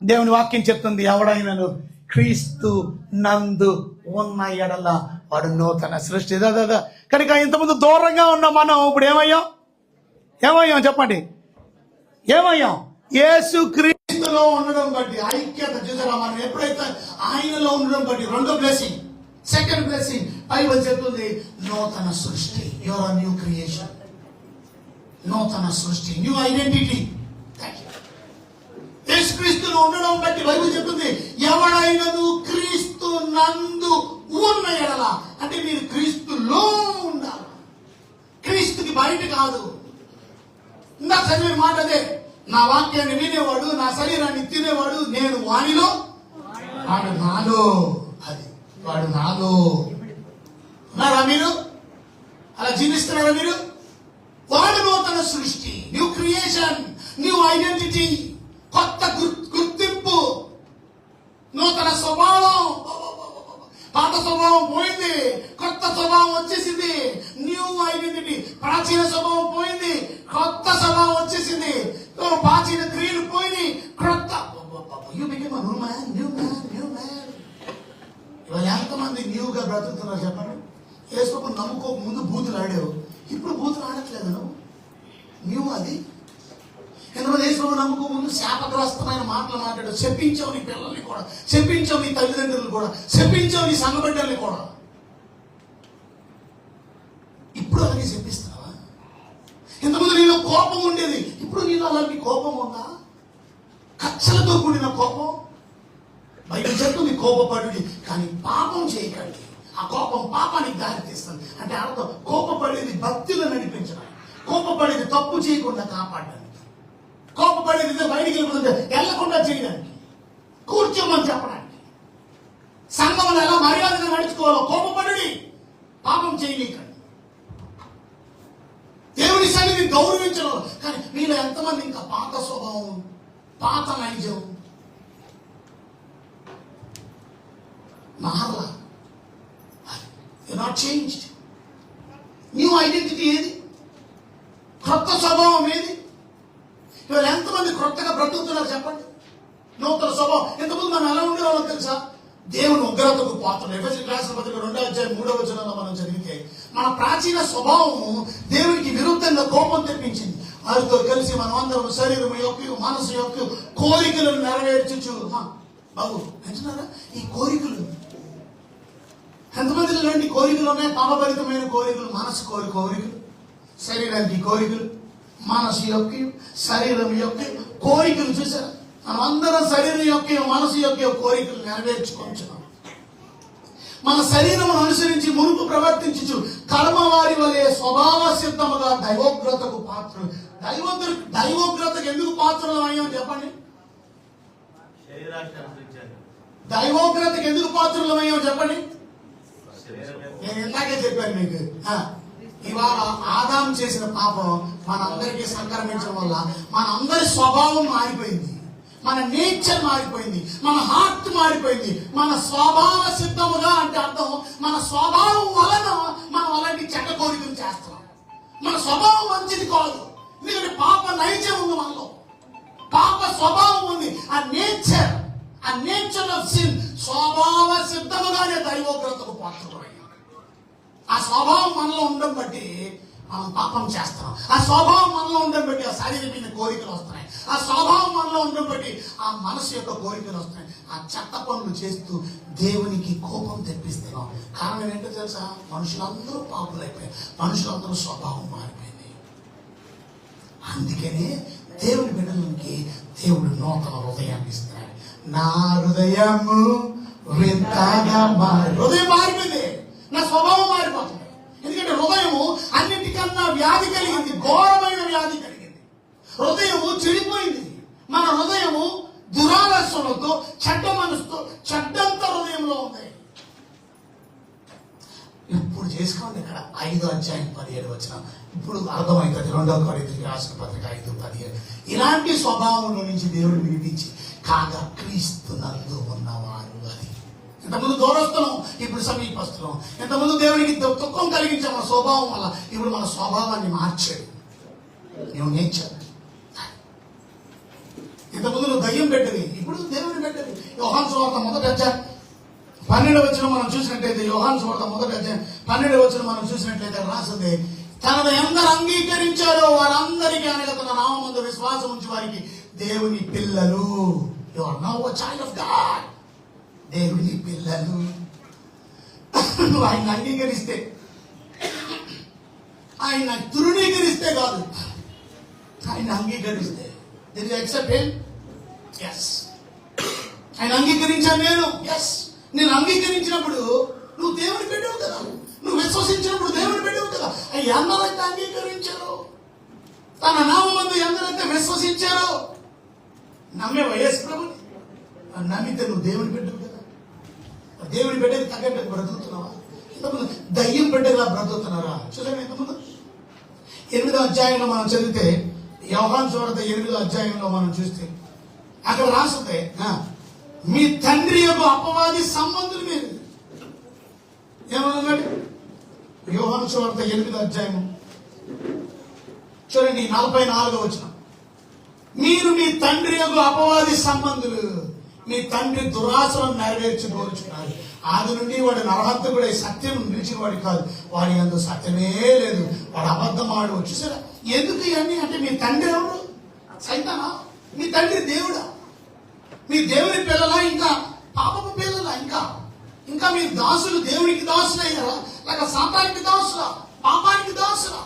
దేవుని వాక్యం చెప్తుంది, ఎవడైనను క్రీస్తు నందు ఉన్న ఎడల వాడు నూతన సృష్టి. కనుక ఇంతకుముందు దూరంగా ఉన్న మనం ఇప్పుడు ఏమయ్యాం చెప్పండి? ఏమయ్యాం? యేసు క్రీస్తులో ఉండడం బట్టి ఐక్యత చూసారా? మనం ఎప్పుడైతే ఆయనలో ఉండడం బట్టి రెండో బ్లెస్సింగ్. సెకండ్ బ్లెస్సింగ్ బైబిల్ చెప్తుంది, నూతన సృష్టి. Your new creation. నూతన సృష్టి, న్యూ ఐడెంటిటీ. యేసు క్రీస్తులో ఉండడం బట్టి బైబిల్ చెప్తుంది, ఎవడైనను క్రీస్తు నందు ఉన్న ఎడల, అంటే మీరు క్రీస్తులో ఉండాలి, క్రీస్తుకి బయట కాదు. ఇందాక చదివిన మాట అదే, నా వాక్యాన్ని వినేవాడు, నా శరీరాన్ని తినేవాడు, నేను వాడిలో, వాడు నాలో. అది వాడు నాలో. ఉన్నారా మీరు? అలా జీవిస్తున్నారా మీరు? వాడు నూతన సృష్టి, న్యూ క్రియేషన్, న్యూ ఐడెంటిటీ, కొత్త గుర్తింపు, నూతన స్వభావం. పాత స్వభావం పోయింది, కొత్త స్వభావం వచ్చేసింది. New identity. ప్రాచీన స్వభావం పోయింది, కొత్త స్వభావం వచ్చేసింది. ప్రాచీన క్రియలు పోయి క్రొత్త. You become new man, new man, new man. ఇవాళ ఎంతమంది న్యూగా బ్రతుకుతున్నారు చెప్పండి? యేసుని నమ్ముకోక ముందు బూతులు ఆడావు, ఇప్పుడు బూతులు ఆడట్లేదు నువ్వు. న్యూ అది. ఎంతమంది యేసుని నమ్ముకో ముందు శాపగ్రస్తమైన మాటలు మాట్లాడావు, చెప్పించావు నీ పిల్లల్ని కూడా, చెప్పించావు నీ తల్లిదండ్రులు కూడా, చెప్పించావు నీ సంఘబిడ్డల్ని కూడా. ఇప్పుడు అలాగే చెప్పిస్తావా? ఎంతమంది నీలో కోపం ఉండేది, ఇప్పుడు నీలో అలాంటి కోపం ఉందా? కచ్చలతో కూడిన కోపం. బయట చెప్తుంది కోపపడుడి, కానీ పాపం చేయకండి. ఆ కోపం పాపానికి దారి తీస్తుంది. అంటే అర్థం కోపపడేది భక్తిలో నడిపించడం, కోపపడేది తప్పు చేయకుండా కాపాడడానికి, కోపపడేది బయటికి వెళ్ళిపోతుంటే వెళ్ళకుండా చేయడానికి, కూర్చోమని చెప్పడానికి, సంఘంలో ఎలా మర్యాదగా నడుచుకోవాలో కోపపడి పాపం చేయనీకండి. దేవుని సన్నిధిని గౌరవించడం. కానీ మీలో ఎంతమంది ఇంకా పాత స్వభావం, పాత నైజం మారలా? Not changed. న్యూ ఐడెంటిటీ ఏది? క్రొత్త స్వభావం ఏది? ఇవాళ ఎంతమంది క్రొత్తగా బ్రతుకుతున్నారు చెప్పండి? నూతన స్వభావం. ఎంతమంది మనం ఎలా ఉండేవాళ్ళో తెలుసా? దేవుని ఉగ్రతకు పాత్రలు. ఎఫెసీ రాసిన పత్రిక 2వ అధ్యాయం 3వ వచనంలో మనం చదివితే మన ప్రాచీన స్వభావము దేవునికి విరుద్ధంగా కోపం తెప్పించింది. వారితో కలిసి మనం అందరం శరీరం యొక్క మనసు యొక్క కోరికలను నెరవేర్చు. బాబు అంటున్నారా? ఈ కోరికలు ఎంతమంది ఇలాంటి కోరికలు ఉన్నాయి? పాపభరితమైన కోరికలు, మనసు కోరికలు, శరీరానికి కోరికలు, మనసు యొక్క శరీరం యొక్క కోరికలు. చూసారా? మనం అందరం శరీరం యొక్క మనసు యొక్క కోరికలు నెరవేర్చుకుంటున్నాం. మన శరీరం అనుసరించి మునుపు ప్రవర్తించు కర్మవారి వలె స్వభావ సిద్ధముగా దైవోగ్రతకు పాత్రలు. దైవోగ్రతకు ఎందుకు పాత్రలు అయ్యాం చెప్పండి? దైవోగ్రతకు ఎందుకు పాత్రలు అయ్యాం చెప్పండి? నేను ఇందాకే చెప్పాను మీకు. ఇవాళ ఆదాము చేసిన పాపం మనందరికీ సంక్రమించడం వల్ల మనందరి స్వభావం మారిపోయింది, మన నేచర్ మారిపోయింది, మన హార్ట్ మారిపోయింది. మన స్వభావ సిద్ధముగా అంటే అర్థం మన స్వభావం వలన మనం అలాంటి చెడ్డ కోరికలు చేస్తున్నాం. మన స్వభావం మంచిది కాదు, ఎందుకంటే పాప నైజం ఉంది మనలో, పాప స్వభావం ఉంది. ఆ నేచర్ ఆఫ్ సిన్ స్వభావ సిద్ధముగానే దైవోగ్రతకు పాత్రమయ్యాం. ఆ స్వభావం మనలో ఉండడం బట్టి మనం పాపం చేస్తున్నాం. ఆ స్వభావం మనలో ఉండడం బట్టి ఆ శారీరమైన కోరికలు వస్తున్నాయి. ఆ స్వభావం మనలో ఉండడం బట్టి ఆ మనసు యొక్క కోరికలు వస్తున్నాయి. ఆ చెత్త పనులు చేస్తూ దేవునికి కోపం తెప్పిస్తున్నాం. కారణం ఏంటో తెలుసా? మనుషులందరూ పాపులైపోయారు, మనుషులందరూ స్వభావం మారిపోయింది. అందుకనే దేవుని బిడ్డలకి దేవుడు నూతన హృదయాన్ని ఇస్తున్నాడు. నా హృదయము వింతగా హృదయం మారిపోయింది, నా స్వభావం మారిపోతుంది. ఎందుకంటే హృదయము అన్నిటికన్నా వ్యాధి కలిగింది, ఘోరమైన వ్యాధి కలిగింది. హృదయము చెడిపోయింది. మన హృదయము దురాలస్యంతో, చెడ్డ మనసుతో, చెడ్డంత హృదయంలో ఉంది. ఇప్పుడు చేసుకోండి. ఇక్కడ 5వ అధ్యాయం 17 వచనం ఇప్పుడు అర్థమవుతుంది. 2వ కొరింథీయులకు రాసిన పత్రిక 5:17. ఇలాంటి స్వభావంలో నుంచి దేవుడు విడిపించి కాగా క్రీస్తునందు ఉన్నవారు. అది ఇంతకుముందు దూరస్తులం, ఇప్పుడు సమీపస్తులం. ఇంతకుముందు దేవునికి దుఃఖం కలిగించే మన స్వభావం వల్ల ఇప్పుడు మన స్వభావాన్ని మార్చాడు. నువ్వు నేర్చాడు. ఇంతకుముందు నువ్వు దయ్యం పెట్టింది, ఇప్పుడు దేవుని పెట్టింది. యోహాను సువార్త 1వ అధ్యాయం 12వ వచనం మనం చూసినట్లయితే, యోహాను సువార్త 1వ అధ్యాయం 12వ వచనం మనం చూసినట్లయితే రాసింది, తనను ఎందరు అంగీకరించారో వారందరికీ అనగా తన నామమందు విశ్వాసం ఉంచి వారికి దేవుని పిల్లలు. You are now a child of God. దేవుని పిల్లలు. నువ్వు ఆయన అంగీకరిస్తే, ఆయన తృణీకరిస్తే కాదు, ఆయన అంగీకరిస్తే. Did you accept him? Yes. ఆయన అంగీకరించాను నేను. ఎస్. నేను అంగీకరించినప్పుడు నువ్వు దేవుని పెట్టావు కదా, నువ్వు విశ్వసించినప్పుడు దేవుని పెట్టావు కదా. ఎందరైతే అంగీకరించారో, తన నామమందు ఎందరైతే విశ్వసించారో, నమ్మే యేసు ప్రభుని నమ్మితే నువ్వు దేవుని పెట్టావు కదా. దేవుని పెట్టేది తగ్గట్టు బ్రతుకుతున్నావా? ఇంతకుముందు దయ్యం బిడ్డగా బ్రతుకుతున్నారా? చూడండి, ఇంతకుముందు 8వ అధ్యాయంలో మనం చదివితే, యోహాను సువార్త 8వ అధ్యాయంలో మనం చూస్తే అక్కడ రాస్తే, మీ తండ్రి యొక్క అపవాది సంబంధులు మీరు. ఏమన్నాడు? యోహాను సువార్త 8వ అధ్యాయం చూడండి, 44వ వచనం. మీరు మీ తండ్రి యొక్క అపవాది సంబంధులు, మీ తండ్రి దురాశలను నెరవేర్చుకోరుచున్నారు. ఆది నుండి వాడు నరహంతకుడై సత్యం నిలిచిన వాడి కాదు, వాడి యందు సత్యమే లేదు, వాడు అబద్ధమాడు. చూసారా ఎందుకు ఇవన్నీ అంటే? మీ తండ్రి ఎవరు? సైతానా? మీ తండ్రి దేవుడా? మీ దేవుని పిల్లలా? ఇంకా పాపపు పిల్లలా? ఇంకా మీ దాసులు దేవునికి దాసులయ్యారా, లేక సాతానికి దాసులా, పాపానికి దాసులా?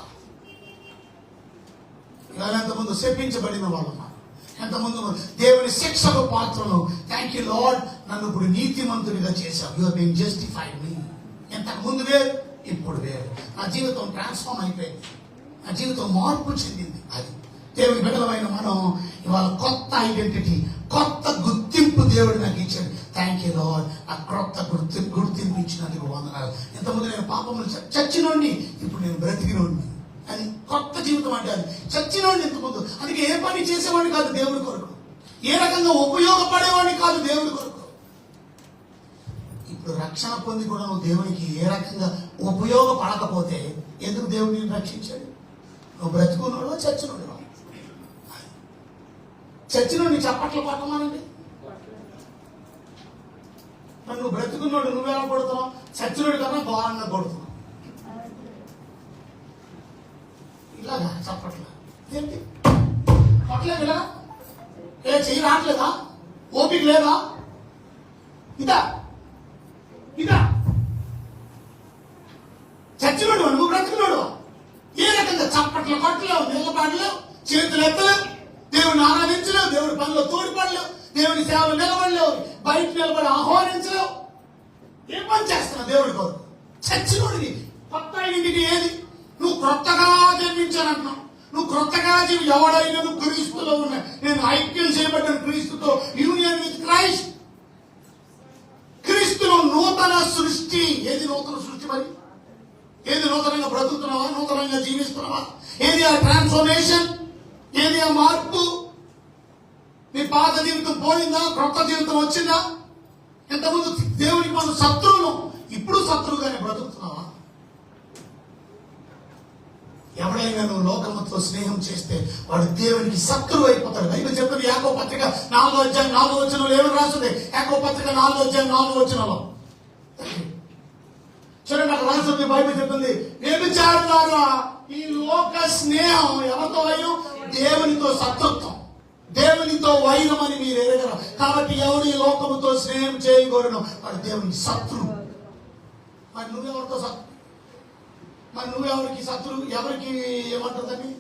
ఇవాళ ఎంతమంది శపించబడిన వాళ్ళమ్మా, ఎంతమంది దేవుని శిక్షకు పాత్రను. థ్యాంక్ యూ లార్డ్, నన్ను ఇప్పుడు నీతిమంతుడిగా చేశావు. యు హావ్ బీన్ జస్టిఫైడ్ మీ. ఎంతకు ముందు వేరు, ఇప్పుడు వేరు. నా జీవితం ట్రాన్స్ఫార్మ్ అయిపోయింది, నా జీవితం మార్పు చెందింది. అది దేవుని బిడ్డలమైన మనం ఇవాళ కొత్త ఐడెంటిటీ, కొత్త గుర్తింపు దేవుడు నాకు ఇచ్చాడు. థ్యాంక్ యూ లార్డ్, ఆ కొత్త గుర్తింపు ఇచ్చినందుకు వందనాలు. ఎంతమంది నేను పాపములు చచ్చినోడిని, ఇప్పుడు నేను బ్రతికినోడిని. అది కొత్త జీవితం అంటే అది. చచ్చినోడిని ఇంతకుముందు, అందుకే ఏ పని చేసేవాడిని కాదు దేవుడి కొరకు, ఏ రకంగా ఉపయోగపడేవాడిని కాదు దేవుడి కొరకు. ఇప్పుడు రక్షణ పొంది కూడా నువ్వు దేవునికి ఏ రకంగా ఉపయోగపడకపోతే ఎందుకు దేవుడు నేను రక్షించాడు? నువ్వు బ్రతుకున్నాడు, చచ్చినోడు. చచ్చినోడిని చప్పట్లు కొట్టమానండి. మరి నువ్వు బ్రతుకున్నాడు, నువ్వెలా కొడుతున్నావు? చచ్చినోడి కన్నా ఘోరంగా కొడుతున్నావు. ఇలాగా చప్పట్లా ఏంటి? కొట్టలేదు ఇలా? ఏ చెయ్యి రావట్లేదా? ఓపిక లేదా? ఇదా చచ్చినోడు నువ్వు, బ్రతుకున్నాడు. ఏ రకంగా చప్పట్లు కొట్టలేవు, నిలబడలేవు, చేతులు ఎత్తలేవు, దేవుని ఆరాధించలేవు, దేవుడి పనిలో తోడ్పడలేవు, దేవుని సేవలు నిలబడలేవు, బయట నిలబడి ఆహ్వానించలేవు. ఏ పని చేస్తున్నావు దేవుడి కొరకు? చచ్చినోడికి కొత్త ఇంటికి ఏది? నువ్వు క్రొత్తగా జన్మించానంటున్నావు. నువ్వు క్రొత్తగా జీవి ఎవడైనా నువ్వు క్రీస్తులో ఉన్నా, నేను ఐక్యం చేయబడ్డాను క్రీస్తుతో, యూనియన్ విత్ క్రైస్ట్. క్రీస్తులో నూతన సృష్టి. ఏది నూతన సృష్టి? మరి ఏది? నూతనంగా బ్రతుకుతున్నావా? నూతనంగా జీవిస్తున్నావా? ఏది ఆ ట్రాన్స్ఫర్మేషన్? ఏది ఆ మార్పు? నీ పాత జీవితం పోయిందా? క్రొత్త జీవితం వచ్చిందా? ఇంతకుముందు దేవునికి మనం శత్రువులు, ఇప్పుడు శత్రువుగానే బ్రతుకుతున్నావా? ఎవడైనా నువ్వు లోకముతో స్నేహం చేస్తే వాడు దేవునికి శత్రువు అయిపోతాడు. బైబిల్ చెప్తుంది, యాకోబు పత్రిక 4వ అధ్యాయం 4వ వచనంలో ఏమని రాస్తుంది? యాకోబు పత్రిక 4వ అధ్యాయం 4వ వచనంలో చూడండి, అక్కడ రాస్తుంది. బైబిల్ చెప్తుంది, వ్యభిచారులారా, ఈ లోక స్నేహం ఎవరితో వైరం? దేవునితో శత్రుత్వం, దేవునితో వైరం అని మీరు ఎరగరు. కాబట్టి ఎవరు ఈ లోకముతో స్నేహం చేయకూడదు, వాడు దేవునికి శత్రువు. మరి నువ్వెవరితో శత్రు? మరి నువ్వెవరికి శత్రువు? ఎవరికి ఏమంటుందని?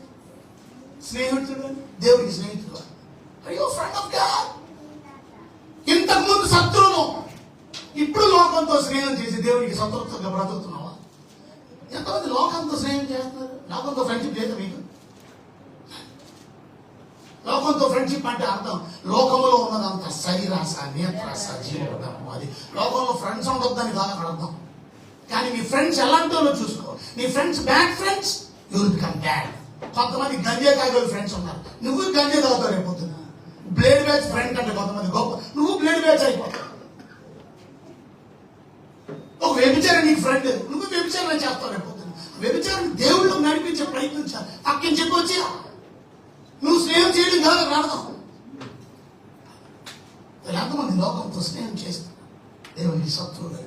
స్నేహితుడు. దేవుడికి స్నేహితుడు. Friend of God. ఇంతకు ముందు శత్రువును, ఇప్పుడు లోకంతో స్నేహం చేసి దేవుడికి శత్రుత్వంగా బ్రతుకుతున్నావా? ఎంతమంది లోకంతో స్నేహం చేస్తున్నారు? లోకంతో ఫ్రెండ్షిప్ లేదా మీకు? లోకంతో ఫ్రెండ్షిప్ అంటే అర్థం లోకంలో ఉన్నదంతా శరీరాశ, నేత్రాశ, జీవనం. అది లోకంలో ఫ్రెండ్స్ ఉండొద్దని కాదు అక్కడ అర్థం. కానీ మీ ఫ్రెండ్స్ ఎలాంటి వాళ్ళు చూసుకో. నీ friends bad friends, you will become bad. కొంతమంది గంజే తాగే ఫ్రెండ్స్ ఉన్నారు, నువ్వు గంజే తాగుతావు రేపొద్దున. బ్లేడ్ బ్యాచ్ ఫ్రెండ్ అంటే కొంతమంది గొప్ప, నువ్వు బ్లేడ్ బ్యాచ్ అయిపోతావు. ఒక వ్యభిచారం నీకు ఫ్రెండ్, నువ్వు వ్యభిచారం చేస్తావు రేపొద్దున. వ్యభిచారం దేవుళ్ళు నడిపించే ప్రయత్నించాలి, అక్కని చెప్పొచ్చి నువ్వు స్నేహం చేయడం కాదు అర్థం. ఎంతమంది లోకంతో స్నేహం చేస్తారు దేవునికి శత్రువులు.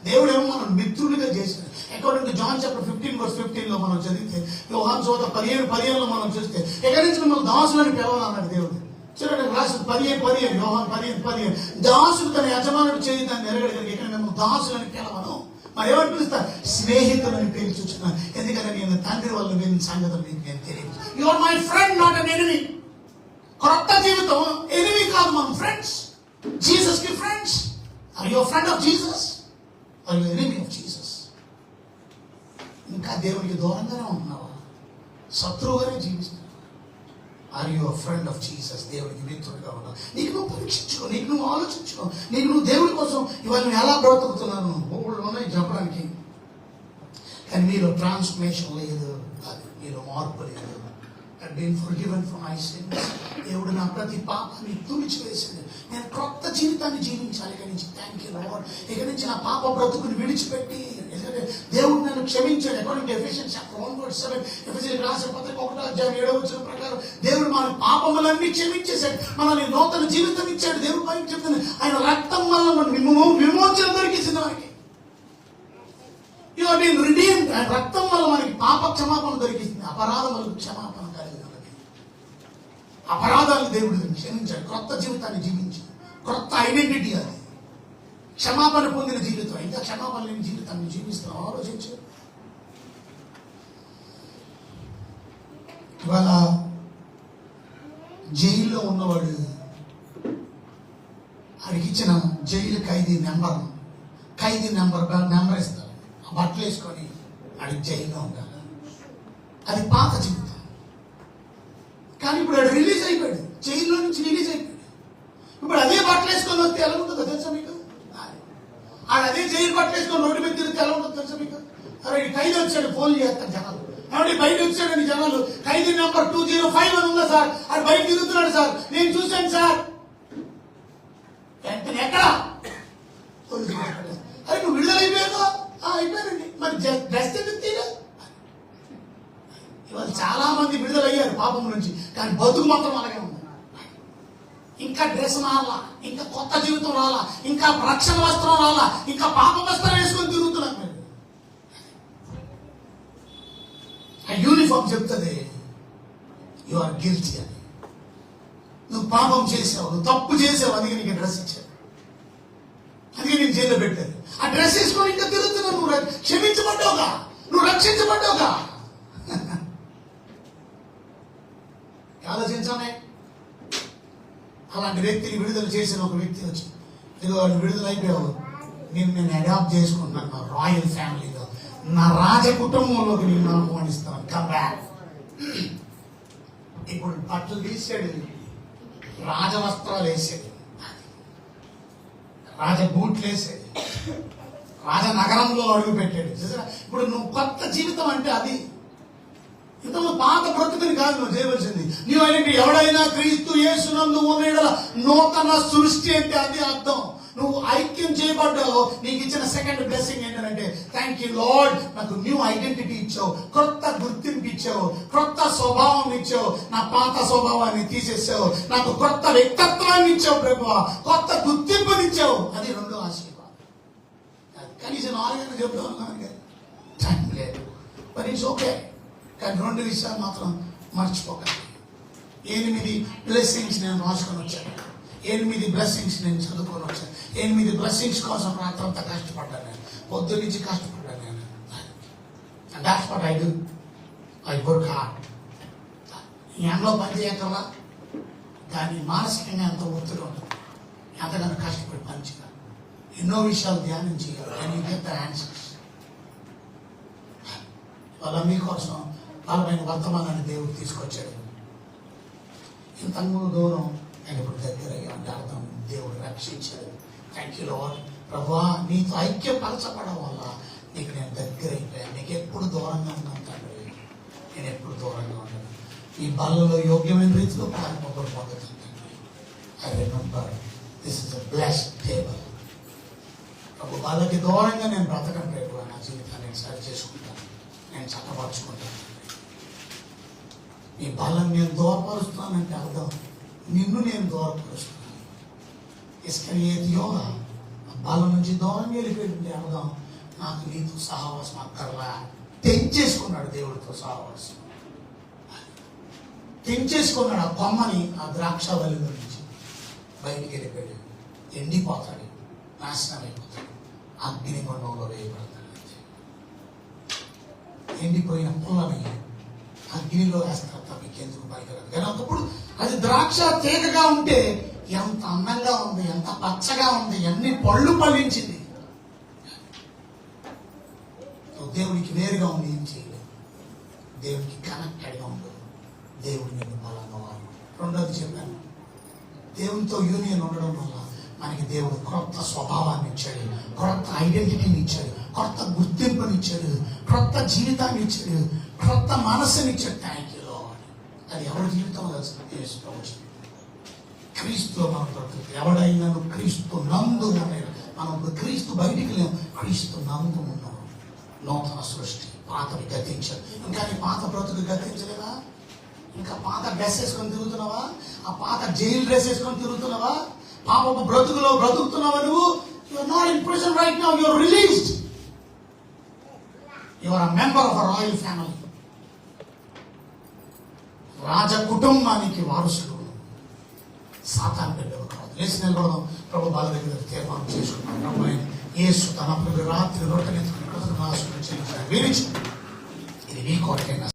దేవుడు ఏమో మనం మిత్రులుగా చేశాడు. అకార్డింగ్ టు జాన్ చాప్టర్ 15:15 మనం చదివితే, యోహాను సువార్త 15:15 మనం చూస్తే, ఎక్కడి నుంచి మిమ్మల్ని దాసులని పిలవాలన్నాడు దేవుడు. చూడండి రాసి 15:15 యోహాను 15:15 దాసుడు తన యజమానుడు చేయి దాన్ని ఎరగడానికి ఇక్కడ మిమ్మల్ని దాసులని పిలవను, మరి ఎవరు పిలుస్తారు? స్నేహితులని పిలుచున్నాను. ఎందుకంటే నేను తండ్రి వల్ల విన్న సంగతులు మీకు నేను తెలియదు. You are my friend, not an enemy. కొత్త జీవితం ఎనిమీ కాదు, మనం ఫ్రెండ్స్. జీసస్ కి friends. Are you friend of Jesus? Are you enemy of Jesus? ఇంకా దేవునికి దూరంగానే ఉంటున్నావా? శత్రువుగానే జీవిస్తున్నావా? Are you a friend of Jesus? దేవుడికి మిత్రుడిగా ఉన్నావు. నీకు నువ్వు పరీక్షించుకో, నీకు నువ్వు ఆలోచించుకో, నీకు నువ్వు దేవుడి కోసం ఇవాళ నువ్వు ఎలా బ్రతుకుతున్నాను. ఊళ్ళో ఉన్నాయి చెప్పడానికి. కానీ మీలో ట్రాన్స్ఫర్మేషన్ లేదు, అది మీలో మార్పు లేదు. Been forgiven for my sins. దేవుడు నా ప్రతి పాపాన్ని తుడిచివేసింది. నేను క్రొత్త జీవితాన్ని జీవించాలి. ఇక నుంచి థ్యాంక్ యూ లార్డ్. ఇక నుంచి నా పాప బ్రతుకుని విడిచిపెట్టి, ఎందుకంటే దేవుడు నన్ను క్షమించాడు. అకార్డింగ్ టు ఎఫెసియన్స్ చాప్టర్ 1:7, ఎఫెసీయులకు రాసిన పత్రిక 1:7 ప్రకారం దేవుడు మన పాపములన్నీ క్షమించేశాడు. మనల్ని నూతన జీవితం ఇచ్చాడు. దేవుడు పైకి చెప్తుంది, ఆయన రక్తం వల్ల మనం విమోచన దొరికింది. మనకి యు హావ్ బీన్ రిడీమ్డ్. ఆయన రక్తం వల్ల మనకి పాప క్షమాపణ దొరికింది. అపరాధములకు క్షమాపణ కలిగింది. అపరాధాలు దేవుడు క్షమించాడు. క్రొత్త జీవితాన్ని జీవించాడు. క్రొత్త ఐడెంటిటీ అది. క్షమాపణ పొందిన జీవితం. ఇంకా క్షమాపణ లేని జీవితాన్ని జీవిస్తాం. ఆలోచించు. ఇవాళ జైల్లో ఉన్నవాడు అడిగిచ్చిన జైలు ఖైదీ నెంబర్ ఇస్తారు. ఆ బట్టలు వేసుకొని అడిగి జైల్లో ఉండాలి. అది పాత జీవితం. కానీ ఇప్పుడు వాడు రిలీజ్ అయిపోయాడు. జైల్లో నుంచి రిలీజ్ అయిపోయాడు. ఇప్పుడు అదే బట్టలు వేసుకొని వస్తే ఎలా ఉంటుందో తెలుసా మీకు? అదే జైలు బట్టలు వేసుకొని రోడ్డు మీద తిరిగితే ఎలా ఉంటుందో తెలుసా మీకు? అరే ఖైదీ వచ్చాడు, ఫోన్ చేస్తారు జనాలు. కాబట్టి బయట వచ్చాడని జనాలు, ఖైదీ నెంబర్ 205 అని ఉందా సార్, అది బయట తిరుగుతున్నాడు సార్, నేను చూశాను సార్. వెంటనే ఎక్కడ? అరే నువ్వు విడుదల అయిపోయావు? అయిపోయానండి. మరి డ్రెస్ ఎందుకు తీరా? ఇవాళ చాలా మంది విడుదలయ్యారు పాపం నుంచి, కానీ బతుకు మాత్రం అలాగే ఉంది. ఇంకా డ్రెస్ రాలా, ఇంకా కొత్త జీవితం రాలా, ఇంకా రక్షణ వస్త్రం రాలా, ఇంకా పాప వస్త్రం వేసుకొని తిరుగుతున్నారు. మీరు ఆ యూనిఫామ్ చెప్తుంది యు ఆర్ గిల్టీ అని. నువ్వు పాపం చేసావు, నువ్వు తప్పు చేసావు, అందుకే నీకు డ్రెస్ ఇచ్చావు, అందుకే నేను జైల్లో పెట్టారు. ఆ డ్రెస్ వేసుకొని ఇంకా తిరుగుతున్నావు. నువ్వు క్షమించబడ్డావుగా, నువ్వు రక్షించబడ్డావుగా. ఆలోచించానే. అలాంటి వ్యక్తిని విడుదల చేసిన ఒక వ్యక్తి వచ్చి, ఇదిగో వాడు విడుదల అయిపోయావు, నేను అడాప్ట్ చేసుకుంటున్నాను నా రాయల్ ఫ్యామిలీలో, నా రాజ కుటుంబంలోకి నేను ఆహ్వానిస్తాను, కమ్ బ్యాక్. ఇప్పుడు బట్టలు తీసాడు, రాజవస్త్రాలు వేసాడు, రాజ బూట్లు వేసాడు, రాజనగరంలో అడుగు పెట్టాడు. ఇప్పుడు నువ్వు కొత్త జీవితం అంటే అది. ఇంతలో పాత బ్రతుకుని కాదు నువ్వు చేయవలసింది. నీవు ఐడెంటిటీ. ఎవడైనా క్రీస్తు యేసునందు ఉన్న యెడల నూతన సృష్టి అంటే అది అర్థం. నువ్వు ఐక్యం చేయబడ్డావు. నీకు ఇచ్చిన సెకండ్ బ్లెస్సింగ్ ఏంటంటే థ్యాంక్ యూ లార్డ్, నాకు న్యూ ఐడెంటిటీ ఇచ్చావు, క్రొత్త గుర్తింపు ఇచ్చావు, క్రొత్త స్వభావం ఇచ్చావు, నా పాత స్వభావాన్ని తీసేసావు, నాకు కొత్త వ్యక్తిత్వాన్ని ఇచ్చావు ప్రభువా, కొత్త గుర్తింపునిచ్చావు. అది రెండో ఆశీర్వాదం. కనీసం 4 గంటలు చెప్తాను టైం లేదు, మరి ఇట్స్ ఓకే. కానీ 2 విషయాలు మాత్రం మర్చిపోకండి. 8 బ్లెస్సింగ్స్ నేను రాసుకొని వచ్చాను. 8 బ్లెస్సింగ్స్ నేను చదువుకొని వచ్చాను. 8 బ్లెస్సింగ్స్ కోసం రాత్రంతా కష్టపడ్డాను. నేను పొద్దు నుంచి కష్టపడ్డాను. నేను that's what I do. I work hard. ఈ ఎండలో పని చేయటంలా, కానీ మానసికంగా ఎంతో ఒత్తిడి ఉంటుంది. ఎంతగానో కష్టపడి పని చేయాలి, ఎన్నో విషయాలు ధ్యానం చేయాలి. And you get the answers. వాళ్ళ మీకోసం బలమైన వర్తమానాన్ని దేవుడు తీసుకొచ్చాడు. ఇంతకుముందు దూరం నేను ఇప్పుడు దగ్గర అయ్యాను. అర్థం దేవుడు రక్షించాడు. Thank you lord. ప్రభువా, నీతో ఐక్యపరచబడడం వల్ల నీకు నేను దగ్గర అయిపోయాను. నీకు ఎప్పుడు దూరంగా ఉన్నాను తండ్రి, నేను ఎప్పుడు దూరంగా ఉన్నాను. ఈ బల్లలో యోగ్యమైన రీతిలో పాల్పొందుతాను తండ్రి. I remember this is a blessed table. ప్రభు, వాళ్ళకి దూరంగా నేను బ్రతకను రేపు. నా జీవితాన్ని నేను సరి చేసుకుంటాను, నేను చక్కపరుచుకుంటాను. ఈ బలం నేను దూరపరుస్తున్నానంటే అర్థం నిన్ను నేను దూరపరుస్తున్నాను. ఇసుకని ఏది యోగా బలం నుంచి దూరం వెళ్ళిపోయింది అర్థం నాకు నీతో సహవాసం అక్కర్లా. తెంచేసుకున్నాడు దేవుడితో సహవాసం, తెంచేసుకున్నాడు. ఆ కొమ్మని ఆ ద్రాక్ష వల్లి నుంచి బయటికి వెళ్ళిపోయాడు. ఎండిపోతాడు, నాశనం అయిపోతాడు, అగ్నిగుండంలో వేయబడతాడు. ఎండిపోయిన పుల్లని అగ్నిలో వేస్తారు తప్ప ఎందుకు పనికిరాదు. కానీ ఒకప్పుడు అది ద్రాక్ష తీగగా ఉంటే ఎంత అందంగా ఉంది, ఎంత పచ్చగా ఉంది, ఎన్ని పళ్ళు పలించింది. దేవుడికి వేరుగా ఉంది, ఏం చేయలేదు. దేవుడికి కనెక్టెడ్గా ఉండదు. దేవుడి మీద బలంగా వాడు. రెండోది చెప్పాను, దేవునితో యూనియన్ ఉండడం వల్ల మనకి దేవుడు క్రొత్త స్వభావాన్ని ఇచ్చాడు, క్రొత్త ఐడెంటిటీని ఇచ్చాడు, కొత్త గుర్తింపుని ఇచ్చాడు, క్రొత్త జీవితాన్ని ఇచ్చాడు, క్రొత్త మనసుని ఇచ్చాడు. Thank you lord. అది ఎవరి జీవితంలో చేసుకోవచ్చు. క్రీస్తులో మనం బ్రతుకు. ఎవడైనా క్రీస్తు నందు ఉన్నాడు. మనం క్రీస్తు బయటికి లేవు, క్రీస్తు నందు ఉన్నాం. నూతన సృష్టి, పాతవి గతించాడు. ఇంకా నీ పాత బ్రతుకు గతించలేదా? ఇంకా పాత డ్రెస్ వేసుకొని తిరుగుతున్నావా? ఆ పాత జైలు డ్రెస్ వేసుకొని తిరుగుతున్నావా? పాపపు బ్రతుకులో బ్రతుకుతున్నావా నువ్వు? You are not in prison right now, you are released. You are a member of a royal family. రాజ కుటుంబానికి వారసుడు. సాతాను బిడ్డలు కాదు. లేచి నిలబడదాం. ప్రభు బాల దగ్గర తీర్మానం చేసుకున్నాం. ప్రభు యేసు తన రాత్రి రొట్టెనెత్తుకుని కృతజ్ఞతాస్తుతులు చెల్లించాడు. ఇది నీ కొరకైనా